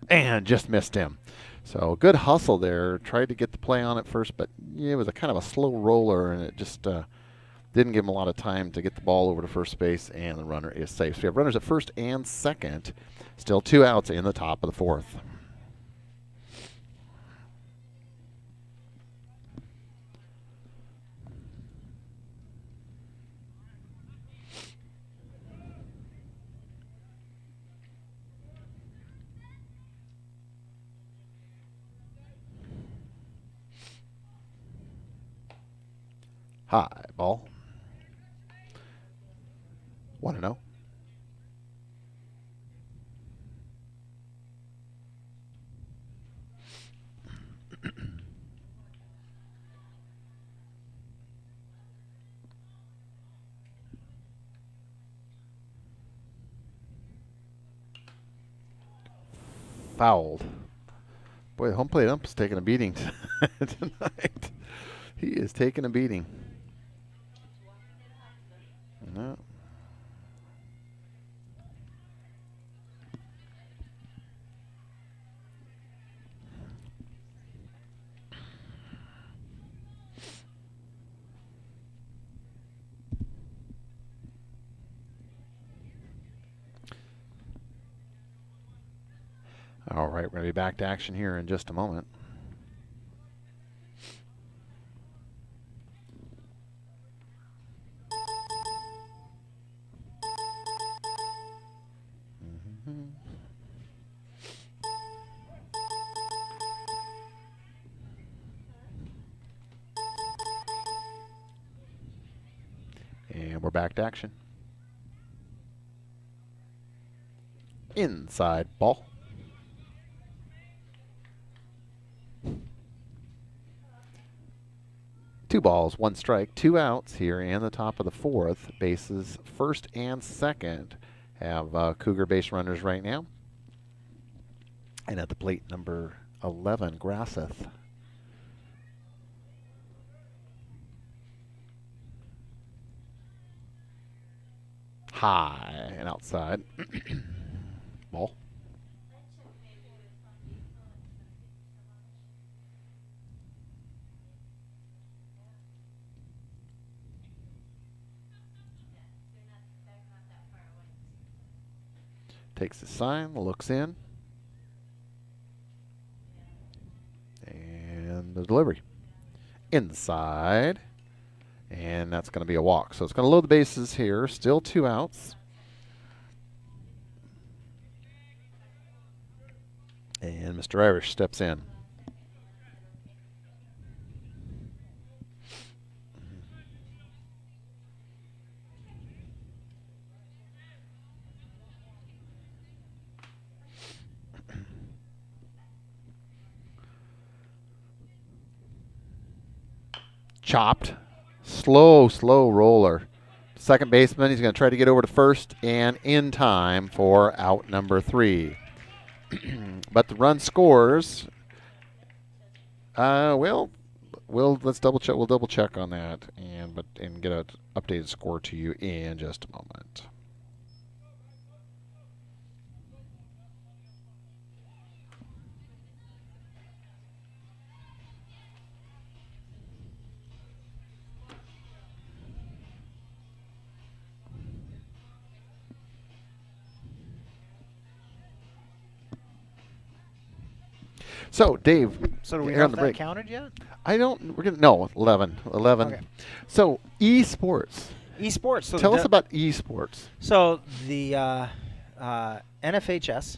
And just missed him. So good hustle there. Tried to get the play on it first, but it was a kind of a slow roller, and it just didn't give him a lot of time to get the ball over to first base, and the runner is safe. So we have runners at first and second. Still 2 outs in the top of the 4th. High ball. 1-0. Fouled. Boy, the home plate ump is taking a beating tonight. He is taking a beating. No. right, we're going to be back to action here in just a moment. And we're back to action. Inside ball. Two balls, one strike, 2 outs here in the top of the fourth. Bases first and second have Cougar base runners right now. And at the plate, number 11, Grasseth. High and outside. Ball. Takes the sign, looks in. And the delivery. Inside. And that's going to be a walk. So it's going to load the bases here. Still 2 outs. And Mr. Irish steps in. Chopped. Slow roller. Second baseman, he's going to try to get over to first and in time for out number 3. But the run scores. Let's double check. We'll double check on that and get an updated score to you in just a moment. So, Dave,
So do we
here
know
on
if
the
that
break.
counted yet?
I don't. We're gonna no 11.
Okay.
So esports.
Esports. So
Tell us about esports.
So the NFHS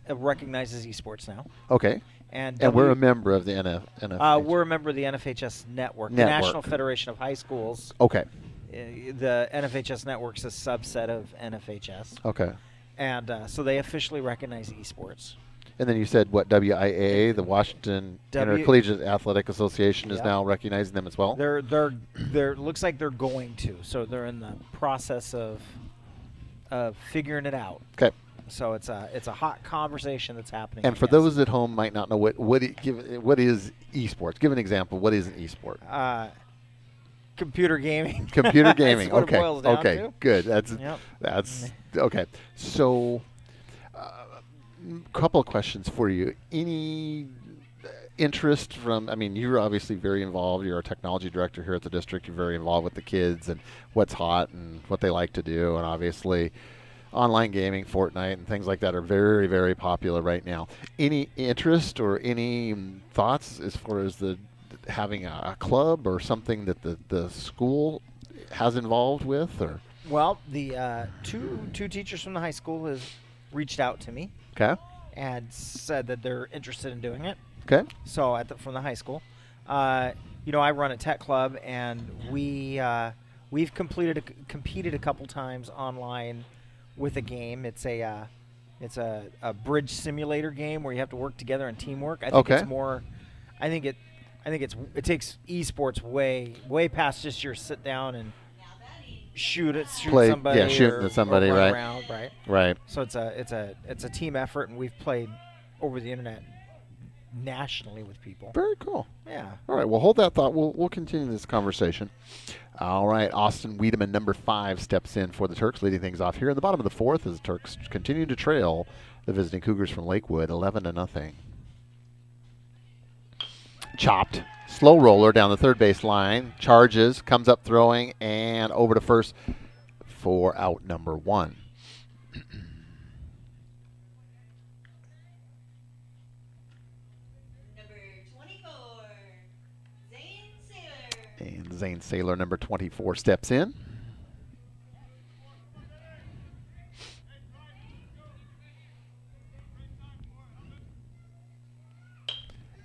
recognizes esports now.
Okay.
And
we're a member of the NFHS.
We're a member of the NFHS network, the National Federation of High Schools.
Okay.
The NFHS network's a subset of NFHS.
Okay.
And so they officially recognize esports.
And then you said what? WIAA, the Washington Intercollegiate Athletic Association, is now recognizing them as well.
They're looks like they're going to. So they're in the process of figuring it out.
Okay.
So it's a hot conversation that's happening.
And for those at home might not know what is esports. Give an example. What is an esport?
Computer gaming.
Computer gaming.
That's what
Okay.
it boils down
Okay.
to.
Good. That's okay. So. Couple of questions for you. Any interest from, I mean, you're obviously very involved. You're a technology director here at the district. You're very involved with the kids and what's hot and what they like to do. And obviously, online gaming, Fortnite, and things like that are very, very popular right now. Any interest or any thoughts as far as having a club or something that the school has involved with? Or
Well, the two teachers from the high school has reached out to me.
Okay.
And said that they're interested in doing it.
Okay.
So from the high school, I run a tech club, and we've competed a couple times online with a game. It's a bridge simulator game where you have to work together and teamwork. I think it's more. I think it takes esports way past just your sit down and shoot somebody.
Yeah, shooting at somebody,
or run
right?
Around, right.
Right.
So it's a team effort, and we've played over the internet nationally with people.
Very cool.
Yeah.
All right. Well, hold that thought. We'll continue this conversation. All right. Austin Wiedemann, number 5, steps in for the Turks, leading things off here in the bottom of the fourth as the Turks continue to trail the visiting Cougars from Lakewood, 11-0. Chopped. Slow roller down the third base line. Charges, comes up throwing, and over to first for out number 1. And Zane Saylor, number 24, steps in.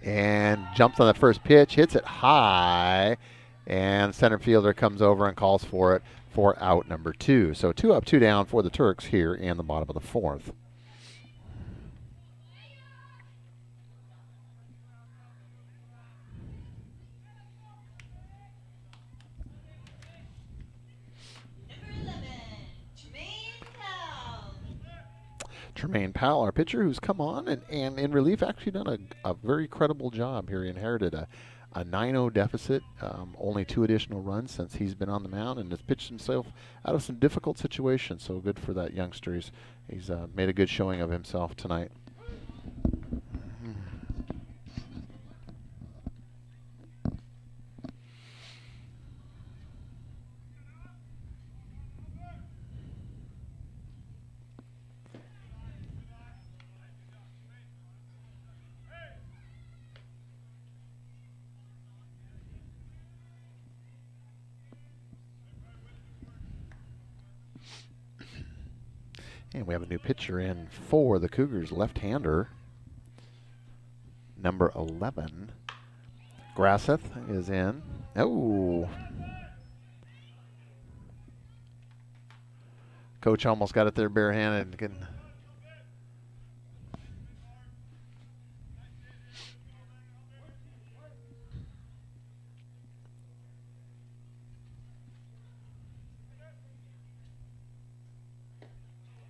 And jumps on the first pitch, hits it high, and center fielder comes over and calls for it for out number 2. So 2 up, 2 down for the Turks here in the bottom of the 4th. Tremaine Powell, our pitcher, who's come on and in relief actually done a very credible job here. He inherited a 9-0 deficit, only 2 additional runs since he's been on the mound, and has pitched himself out of some difficult situations. So good for that youngster. He's made a good showing of himself tonight. And we have a new pitcher in for the Cougars, left-hander, number 11. Grasseth is in. Oh. Coach almost got it there barehanded.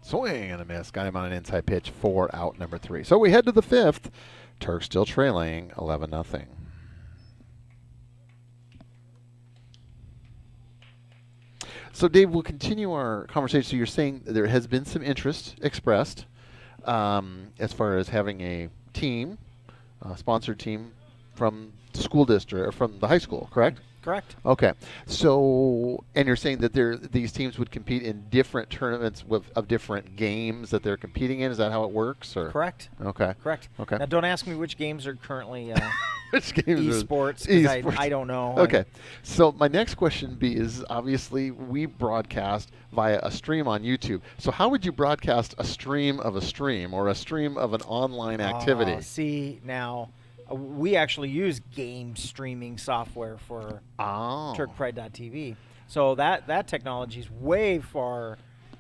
Swing and a miss. Got him on an inside pitch for out number 3. So we head to the 5th. Turks still trailing 11-0. So Dave, we'll continue our conversation. So you're saying there has been some interest expressed as far as having a team, a sponsored team from the school district or from the high school, correct?
Correct.
Okay. So, and you're saying that these teams would compete in different tournaments of different games that they're competing in. Is that how it works? Or?
Correct.
Okay.
Correct.
Okay.
Now, don't ask me which games are currently
which games
esports, because I don't know.
Okay. So my next question is obviously we broadcast via a stream on YouTube. So how would you broadcast a stream of a stream or a stream of an online activity?
See, now we actually use game streaming software for TurkPride.tv. So that technology is way far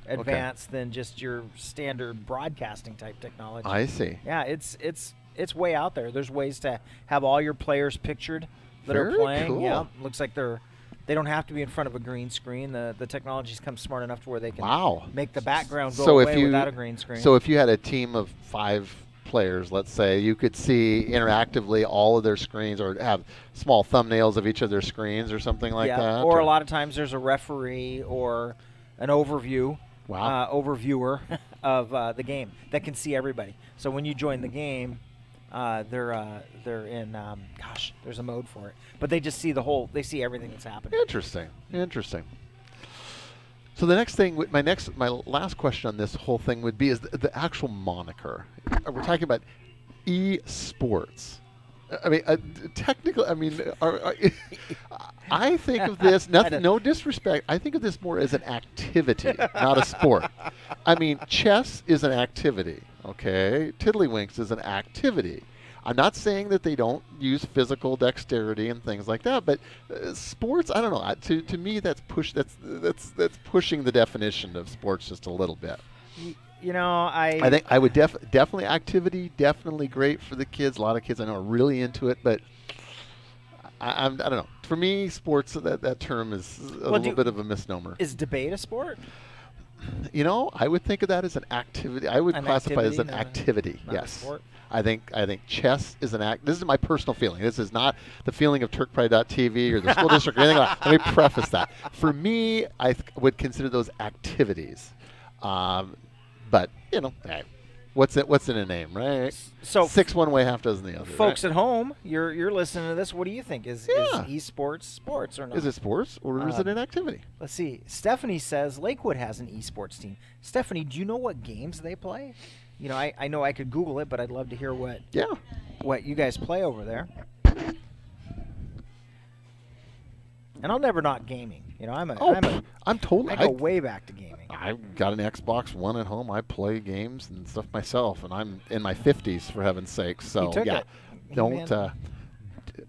advanced than just your standard broadcasting type technology.
I see.
Yeah, it's way out there. There's ways to have all your players pictured that are playing.
Cool.
Yeah, looks like they don't have to be in front of a green screen. The technology's come smart enough to where they can make the background go away without a green screen.
So if you had a team of 5 players, let's say, you could see interactively all of their screens or have small thumbnails of each of their screens or something like that?
Or a lot of times there's a referee or an overviewer of the game that can see everybody. So when you join the game, they're in there's a mode for it, but they just see they see everything that's happening.
Interesting. So the next thing, my last question on this whole thing would be is the actual moniker. We're talking about esports. I mean, technically, I mean, I think of this, no disrespect, I think of this more as an activity, not a sport. I mean, chess is an activity, okay? Tiddlywinks is an activity. I'm not saying that they don't use physical dexterity and things like that, but sports, I don't know. To me, that's pushing the definition of sports just a little bit.
You know, I
think I would definitely activity, definitely great for the kids. A lot of kids I know are really into it, but I don't know. For me, sports, that term is a little bit of a misnomer.
Is debate a sport?
You know, I would think of that as an activity. I would classify it as an activity. Yes. I think chess is an act. This is my personal feeling. This is not the feeling of TurkPride.tv or the school district or anything like that. Let me preface that. For me, I would consider those activities. But you know, hey, what's in a name, right?
So
6 one way, half dozen the other.
Folks at home, you're listening to this. What do you think? Is esports sports or not?
Is it sports or is it an activity?
Let's see. Stephanie says Lakewood has an esports team. Stephanie, do you know what games they play? You know, I know I could Google it, but I'd love to hear what you guys play over there. And I'll never knock gaming. You know,
I'm totally.
I go way back to gaming.
I've got an Xbox One at home. I play games and stuff myself, and I'm in my 50s for heaven's sakes. So yeah, don't.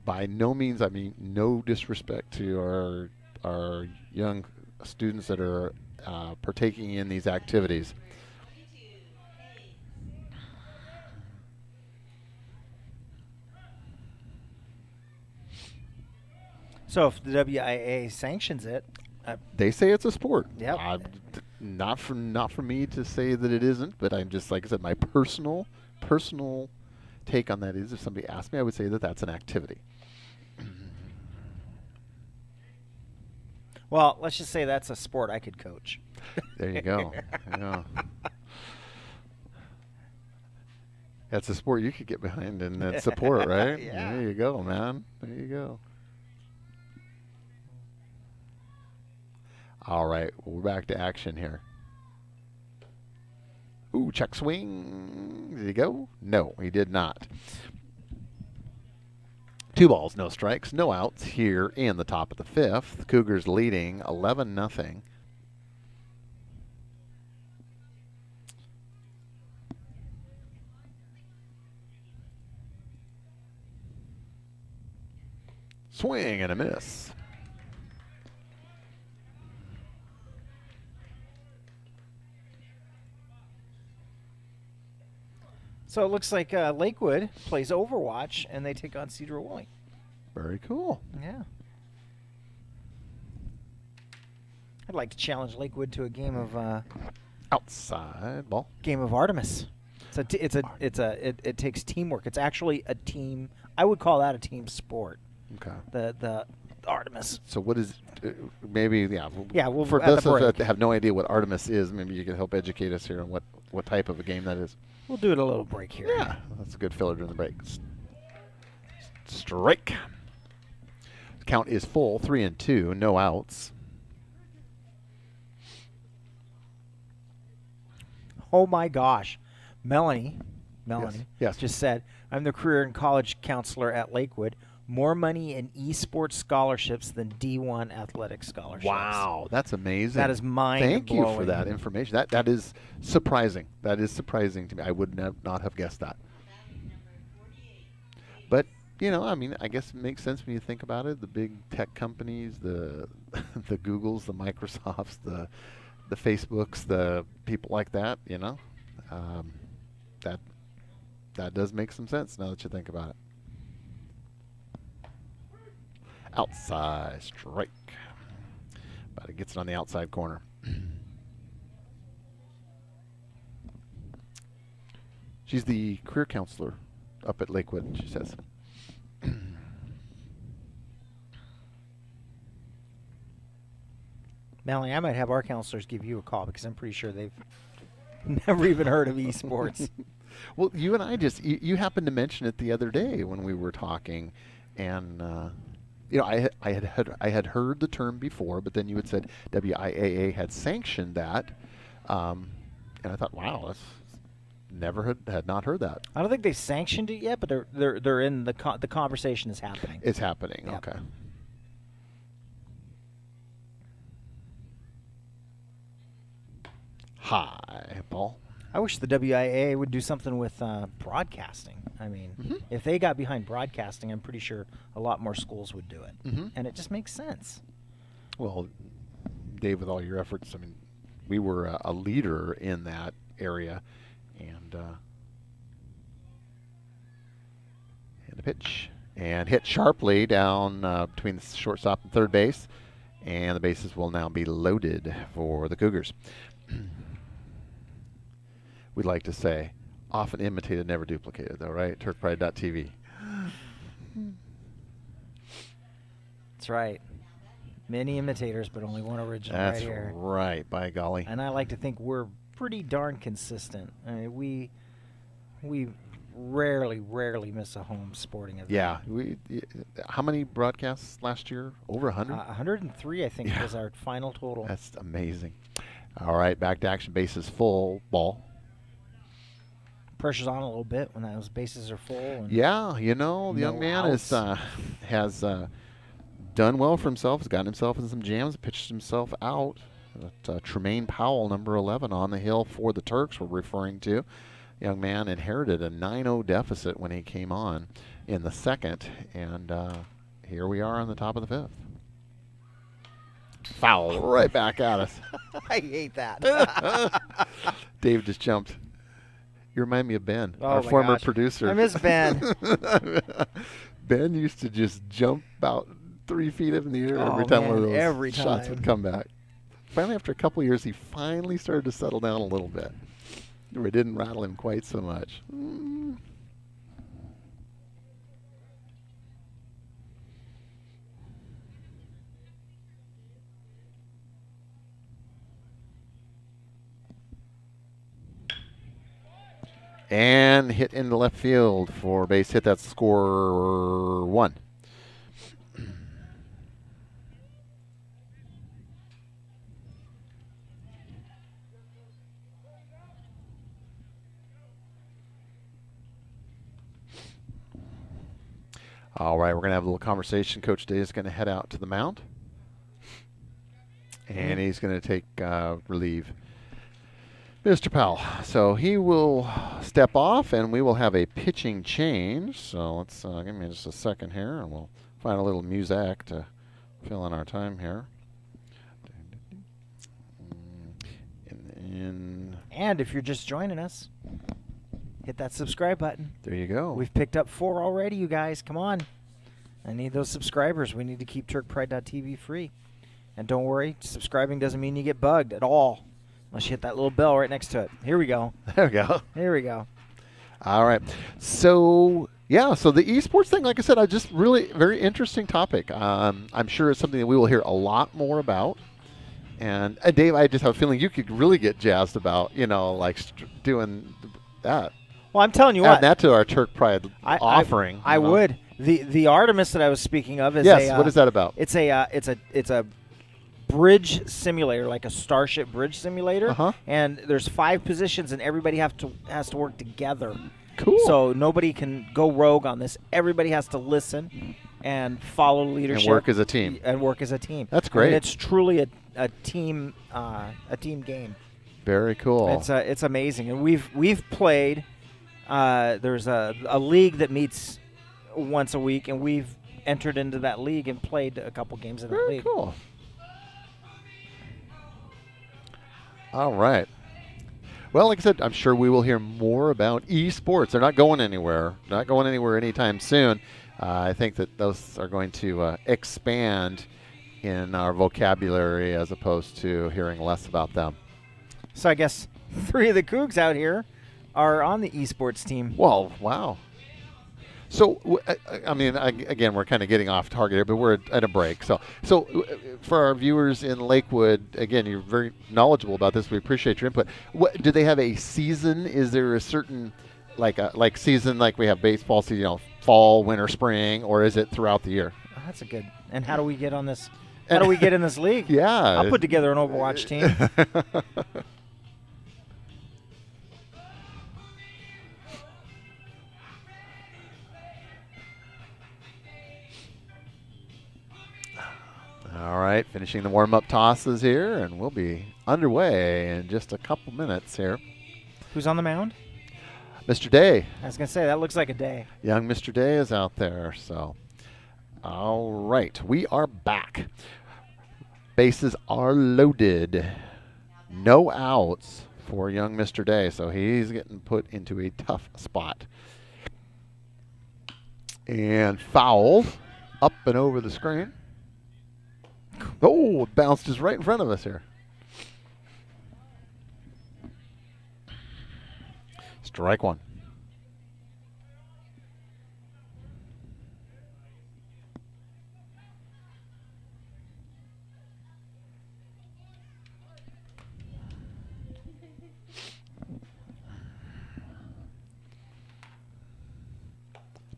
By no means, I mean no disrespect to our young students that are partaking in these activities.
So if the WIA sanctions it,
they say it's a sport.
Yeah.
Not for me to say that it isn't, but I'm just, like I said, my personal take on that is, if somebody asked me, I would say that that's an activity.
Well, let's just say that's a sport I could coach.
There you go. Yeah. That's a sport you could get behind and support, right?
Yeah.
There you go, man. There you go. All right, we're back to action here. Ooh, check swing. Did he go? No, he did not. 2 balls, no strikes, no outs here in the top of the 5th. The Cougars leading 11-0. Swing and a miss.
So it looks like Lakewood plays Overwatch, and they take on Cedar Woolley.
Very cool.
Yeah. I'd like to challenge Lakewood to a game of
outside ball.
Game of Artemis. It takes teamwork. It's actually a team. I would call that a team sport.
Okay.
The Artemis.
So what is maybe
We'll
for those that have no idea what Artemis is, maybe you can help educate us here on what type of a game that is.
We'll do it a little break here.
Yeah, that's a good filler during the break. Strike. Count is full, 3-2, no outs.
Oh my gosh, Melanie,
yes.
just said, I'm the career and college counselor at Lakewood. More money in esports scholarships than D1 athletic scholarships.
Wow, that's amazing.
That is mind-blowing.
Thank you for that information. That is surprising. That is surprising to me. I would not have guessed that. But, you know, I mean, I guess it makes sense when you think about it. The big tech companies, the the Googles, the Microsofts, the Facebooks, the people like that, you know, that does make some sense now that you think about it. Outside strike. But it gets it on the outside corner. She's the career counselor up at Lakewood, she says.
Melanie, I might have our counselors give you a call because I'm pretty sure they've never even heard of esports.
Well, you and I you happened to mention it the other day when we were talking, and you know, I had heard the term before, but then you had said WIAA had sanctioned that, and I thought, wow, that's had not heard that.
I don't think they sanctioned it yet, but they're in the conversation is happening.
It's happening.
Yep.
Okay. High ball.
I wish the WIA would do something with broadcasting. I mean, if they got behind broadcasting, I'm pretty sure a lot more schools would do it. And it just makes sense.
Well, Dave, with all your efforts, I mean, we were a leader in that area. And a pitch. And hit sharply down between the shortstop and third base. And the bases will now be loaded for the Cougars. We'd like to say, often imitated, never duplicated, though, right? TurkPride.tv.
That's right. Many imitators, but only one original.
That's
right here.
right, by golly.
And I like to think we're pretty darn consistent. I mean, we rarely miss a home sporting event.
Yeah. How many broadcasts last year? Over 100?
103, I think, was our final total.
That's amazing. All right, back to action. Bases full. Ball.
Pressure's on a little bit when those bases are full. And
yeah, you know, the young man has done well for himself. He's gotten himself in some jams, pitched himself out. Tremaine Powell, number 11, on the hill for the Turks, we're referring to. Young man inherited a 9-0 deficit when he came on in the second, and here we are on the top of the 5th. Foul right back at us.
I hate that.
Dave just jumped. You remind me of Ben,
Oh
our
my
former
gosh.
producer.
I miss Ben.
Ben used to just jump about 3 feet up in the air
Oh,
every time
man,
one of those
every
shots
time.
would come back. Finally, after a couple of years, he finally started to settle down a little bit. We didn't rattle him quite so much. And hit into left field for base hit. That's score 1. All right, we're going to have a little conversation. Coach Day is going to head out to the mound. And he's going to take relieve Mr. Powell. So he will step off, and we will have a pitching change. So let's give me just a second here, and we'll find a little music to fill in our time here.
And if you're just joining us, hit that subscribe button.
There you go.
We've picked up 4 already, you guys. Come on. I need those subscribers. We need to keep TurkPride.tv free. And don't worry, subscribing doesn't mean you get bugged at all, unless you hit that little bell right next to it. Here we go.
There we go.
Here we go.
All right. So, yeah, so the esports thing, like I said, I just really, very interesting topic. I'm sure it's something that we will hear a lot more about. And Dave, I just have a feeling you could really get jazzed about, like doing that.
Well, I'm telling you
Add
what.
that to our Turk Pride offering.
I would. The Artemis that I was speaking of is
yes. What is that about?
It's a bridge simulator, like a Starship bridge simulator. And there's 5 positions, and everybody has to work together.
Cool.
So nobody can go rogue on this. Everybody has to listen and follow leadership
And work as a team.
That's
great.
I mean, it's truly a team game.
Very cool.
It's amazing, and we've played. There's a league that meets once a week, and we've entered into that league and played a couple games in that league.
Very cool. All right. Well, like I said, I'm sure we will hear more about esports. They're not going anywhere. Not going anywhere anytime soon. I think that those are going to expand in our vocabulary as opposed to hearing less about them.
So I guess 3 of the Cougs out here are on the esports team.
Well, wow. So, I mean, again, we're kind of getting off target here, but we're at a break. So for our viewers in Lakewood, again, you're very knowledgeable about this. We appreciate your input. Do they have a season? Is there a certain like season like we have baseball season, fall, winter, spring, or is it throughout the year?
Oh, that's a good. And how do we get on this? How do we get in this league?
Yeah,
I'll put together an Overwatch team.
All right, finishing the warm-up tosses here, and we'll be underway in just a couple minutes here.
Who's on the mound?
Mr. Day.
I was going to say, that looks like a day.
Young Mr. Day is out there, so. All right, we are back. Bases are loaded. No outs for young Mr. Day, so he's getting put into a tough spot. And foul up and over the screen. Oh, it bounced just right in front of us here. Strike 1.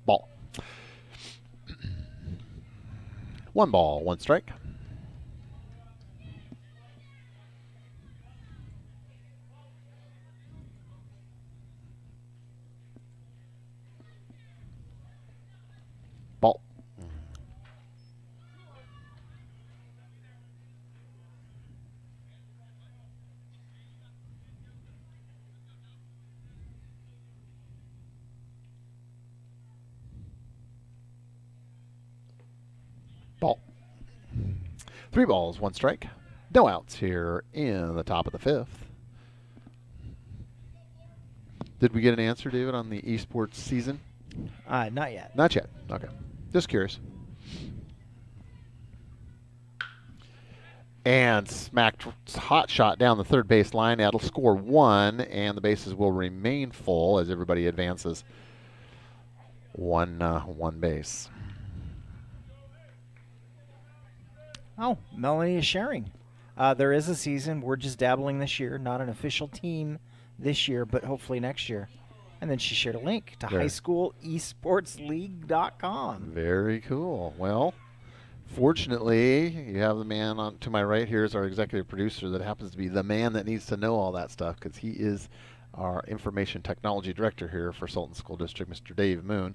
Ball. 1 ball, 1 strike. Ball. Ball. 3 balls, 1 strike. No outs here in the top of the 5th. Did we get an answer, David, on the esports season?
Not yet.
Not yet. Okay. Just curious. And smacked hot shot down the third base line. That'll score 1, and the bases will remain full as everybody advances one base.
Oh, Melanie is sharing. There is a season. We're just dabbling this year. Not an official team this year, but hopefully next year. And then she shared a link to highschoolesportsleague.com.
Very cool. Well, fortunately, you have the man on to my right here is our executive producer that happens to be the man that needs to know all that stuff because he is our information technology director here for Sultan School District, Mr. Dave Moon.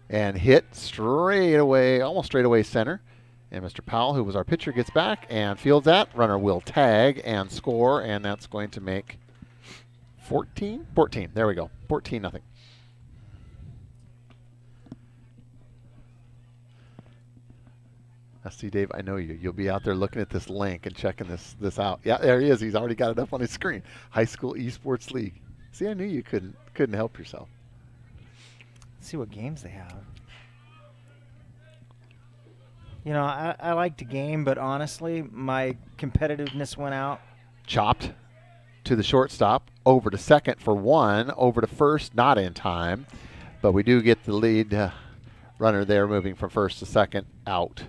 And hit straight away, almost straight away center. And Mr. Powell, who was our pitcher, gets back and fields that. Runner will tag and score, and that's going to make 14? 14. There we go. 14-0. Now, see, Dave, I know you. You'll be out there looking at this link and checking this out. Yeah, there he is. He's already got it up on his screen. High School Esports League. See, I knew you couldn't help yourself.
Let's see what games they have. You know, I like the game, but honestly, my competitiveness went out.
Chopped to the shortstop, over to second for 1, over to first, not in time. But we do get the lead runner there moving from first to second, out.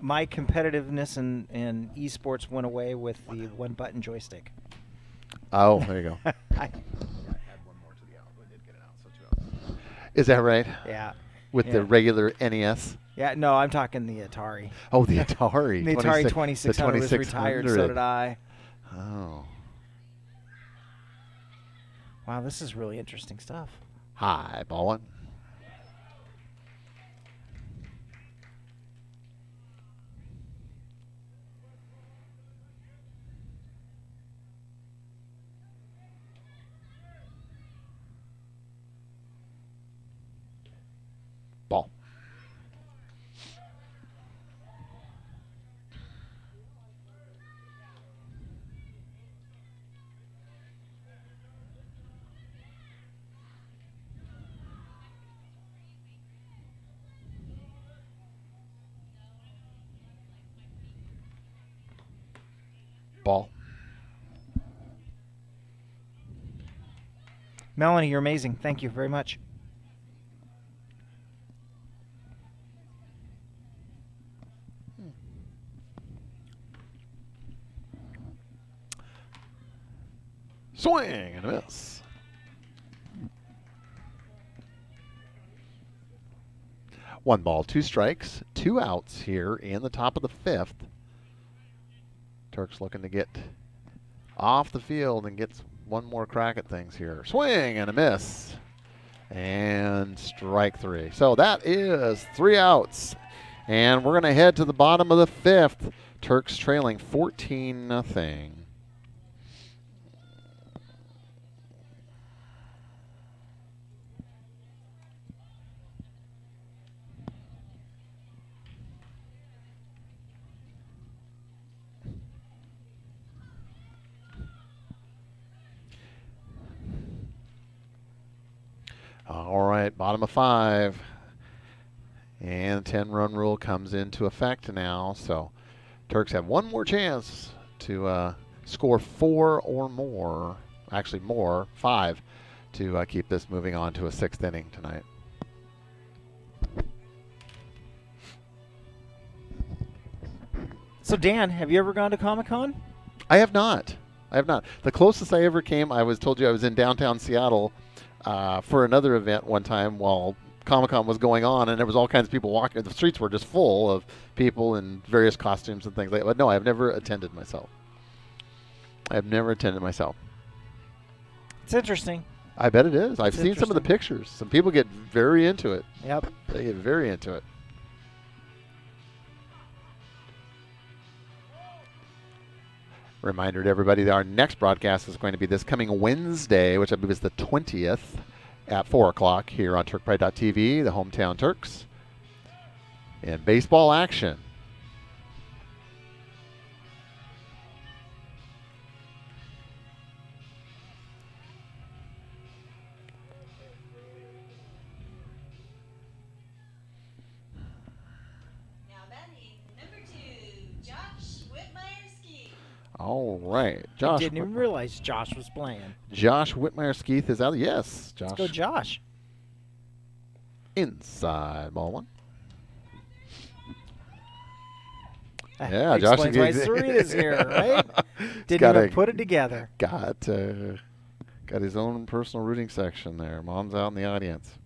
My competitiveness in esports went away with the one-button joystick.
Oh, there you go. Is that right?
Yeah.
With the regular NES?
Yeah, no, I'm talking the Atari.
Oh, the Atari.
The Atari 2600 was retired, so did I.
Oh.
Wow, this is really interesting stuff.
High, ball 1. Ball. Ball.
Melanie, you're amazing. Thank you very much.
Swing and a miss. One ball, 2 strikes, 2 outs here in the top of the 5th. Turks looking to get off the field and gets one more crack at things here. Swing and a miss. And strike 3. So that is 3 outs. And we're going to head to the bottom of the 5th. Turks trailing 14-0. All right, bottom of 5. And 10-run rule comes into effect now. So Turks have one more chance to score 4 or more, actually more, 5, to keep this moving on to a 6th inning tonight.
So, Dan, have you ever gone to Comic-Con?
I have not. I have not. The closest I ever came, I was told you I was in downtown Seattle for another event one time while Comic-Con was going on, and there was all kinds of people walking. The streets were just full of people in various costumes and things like that. But no, I've never attended myself. I've never attended myself.
It's interesting.
I bet it is. I've seen some of the pictures. Some people get very into it.
Yep.
They get very into it. Reminder to everybody that our next broadcast is going to be this coming Wednesday, which I believe is the 20th at 4 o'clock here on TurkPride.tv, the hometown Turks. in baseball action.
Now batting number 2, Josh Whitmire-Skeet.
All right,
I
Josh.
didn't even realize Josh was playing.
Josh Whitmire-Skeet is out. Yes, Josh.
Let's go, Josh.
Inside ball 1.
That
Josh
explains why Serena's here, right? Didn't even put it together.
Got his own personal rooting section there. Mom's out in the audience.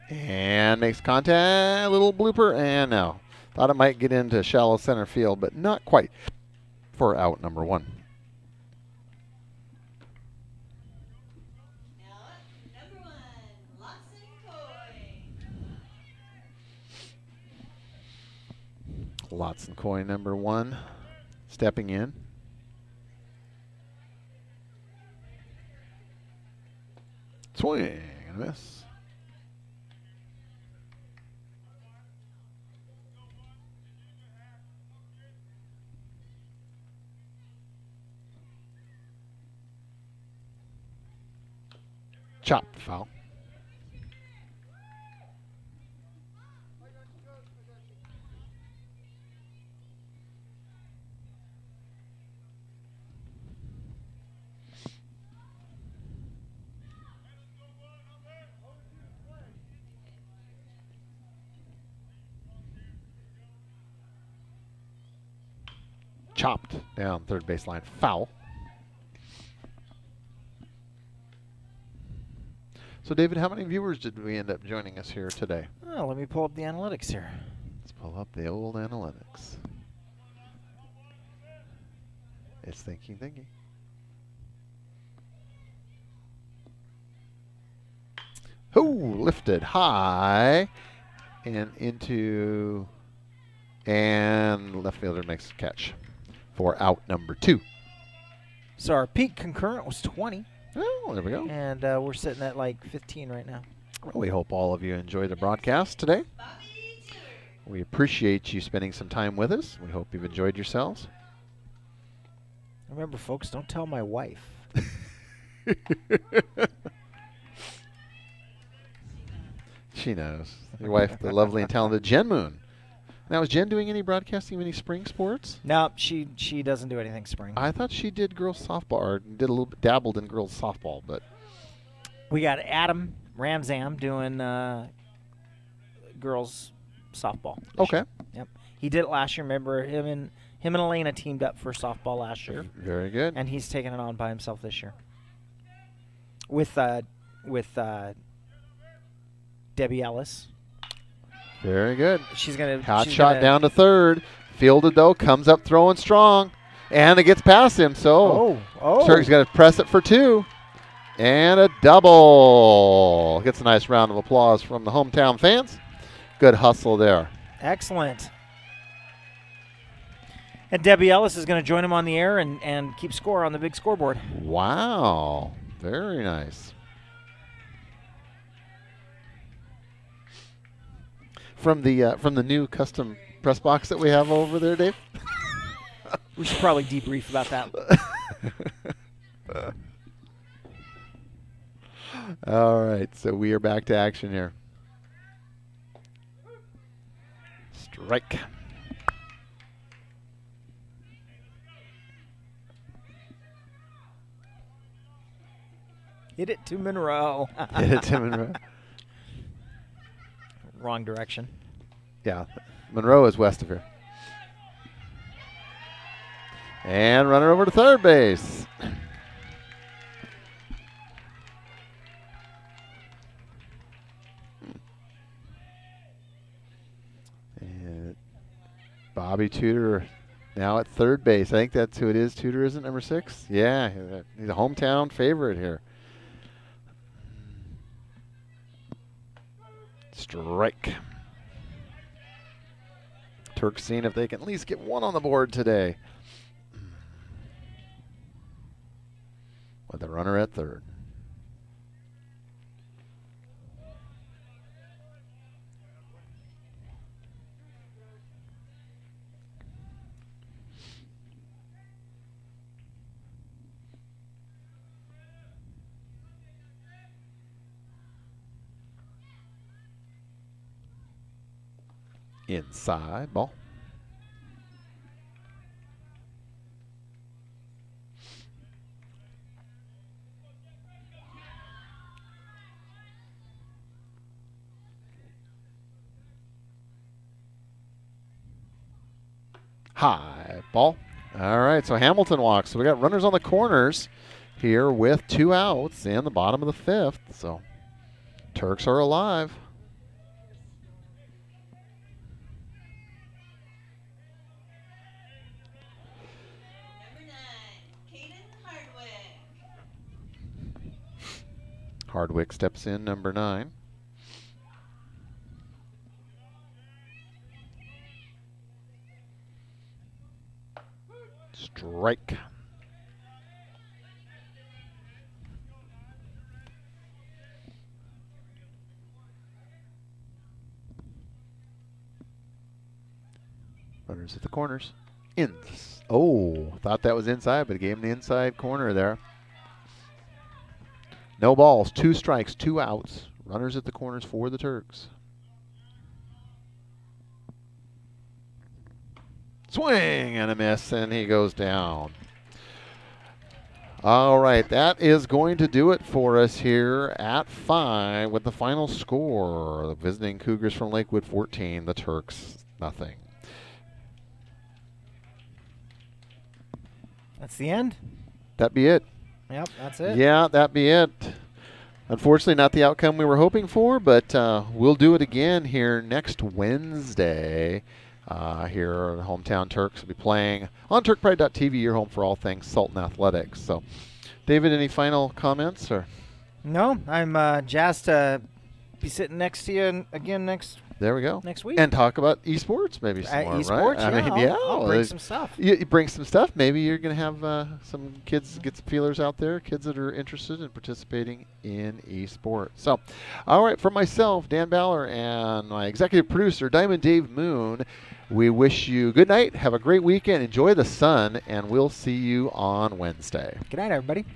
And makes contact, a little blooper, and no. Thought it might get into shallow center field, but not quite for out number 1.
Now up, number 1, Lawson Coy.
Lotson Coy, number 1, stepping in. Swing and a miss. Chopped foul. Chopped down third baseline, foul. So, David, how many viewers did we end up joining us here today?
Oh, let me pull up the analytics here.
Let's pull up the old analytics. It's thinking. Oh, lifted high and into, and left fielder makes a catch for out number 2.
So our peak concurrent was 20.
Oh, there we go.
And we're sitting at like 15 right now.
Well, we hope all of you enjoyed the broadcast today. We appreciate you spending some time with us. We hope you've enjoyed yourselves.
Remember, folks, don't tell my wife.
She knows. Your wife, the lovely and talented Jen Moon. Now, is Jen doing any broadcasting of any spring sports?
No, she doesn't do anything spring.
I thought she did girls softball, or did a little bit, dabbled in girls softball, but
we got Adam Ramzam doing girls softball.
Okay.
Yep, he did it last year. Remember, him and Elena teamed up for softball last year.
Very good.
And he's taking it on by himself this year. With Debbie Ellis.
Very good.
She's gonna
hot shot down to third. Fielded though, comes up throwing strong, and it gets past him. So Turks got to press it for 2, and a double. Gets a nice round of applause from the hometown fans. Good hustle there.
Excellent. And Debbie Ellis is going to join him on the air and keep score on the big scoreboard.
Wow, very nice. From the new custom press box that we have over there, Dave?
We should probably debrief about that.
All right, so we are back to action here. Strike.
Hit it to Monroe.
Hit it to Monroe.
Wrong direction.
Yeah, Monroe is west of here. And runner over to third base. And Bobby Tudor now at third base. I think that's who it is. Tudor isn't number 6? Yeah, he's a hometown favorite here. Strike. Turks seeing if they can at least get one on the board today. With a runner at third. Inside ball. High ball. All right, so Hamilton walks. So we got runners on the corners here with 2 outs in the bottom of the 5th. So Turks are alive. Hardwick steps in, number 9. Strike. Runners at the corners. Oh, thought that was inside, but it gave him the inside corner there. No balls, 2 strikes, 2 outs. Runners at the corners for the Turks. Swing and a miss, and he goes down. All right, that is going to do it for us here at 5 with the final score. The visiting Cougars from Lakewood 14, the Turks nothing.
That's the end?
That be it.
Yep, that's it.
Yeah, that be it. Unfortunately, not the outcome we were hoping for, but we'll do it again here next Wednesday. Here, the hometown Turks will be playing on TurkPride.tv, your home for all things Sultan Athletics. So, David, any final comments? Or
no, I'm jazzed to be sitting next to you again next week.
And talk about esports maybe some more,
esports,
right?
Yeah,
I mean,
I'll bring some stuff.
You bring some stuff. Maybe you're going to have some kids get some feelers out there, kids that are interested in participating in esports. So, all right, for myself, Dan Baller, and my executive producer, Diamond Dave Moon, we wish you good night, have a great weekend, enjoy the sun, and we'll see you on Wednesday.
Good night, everybody.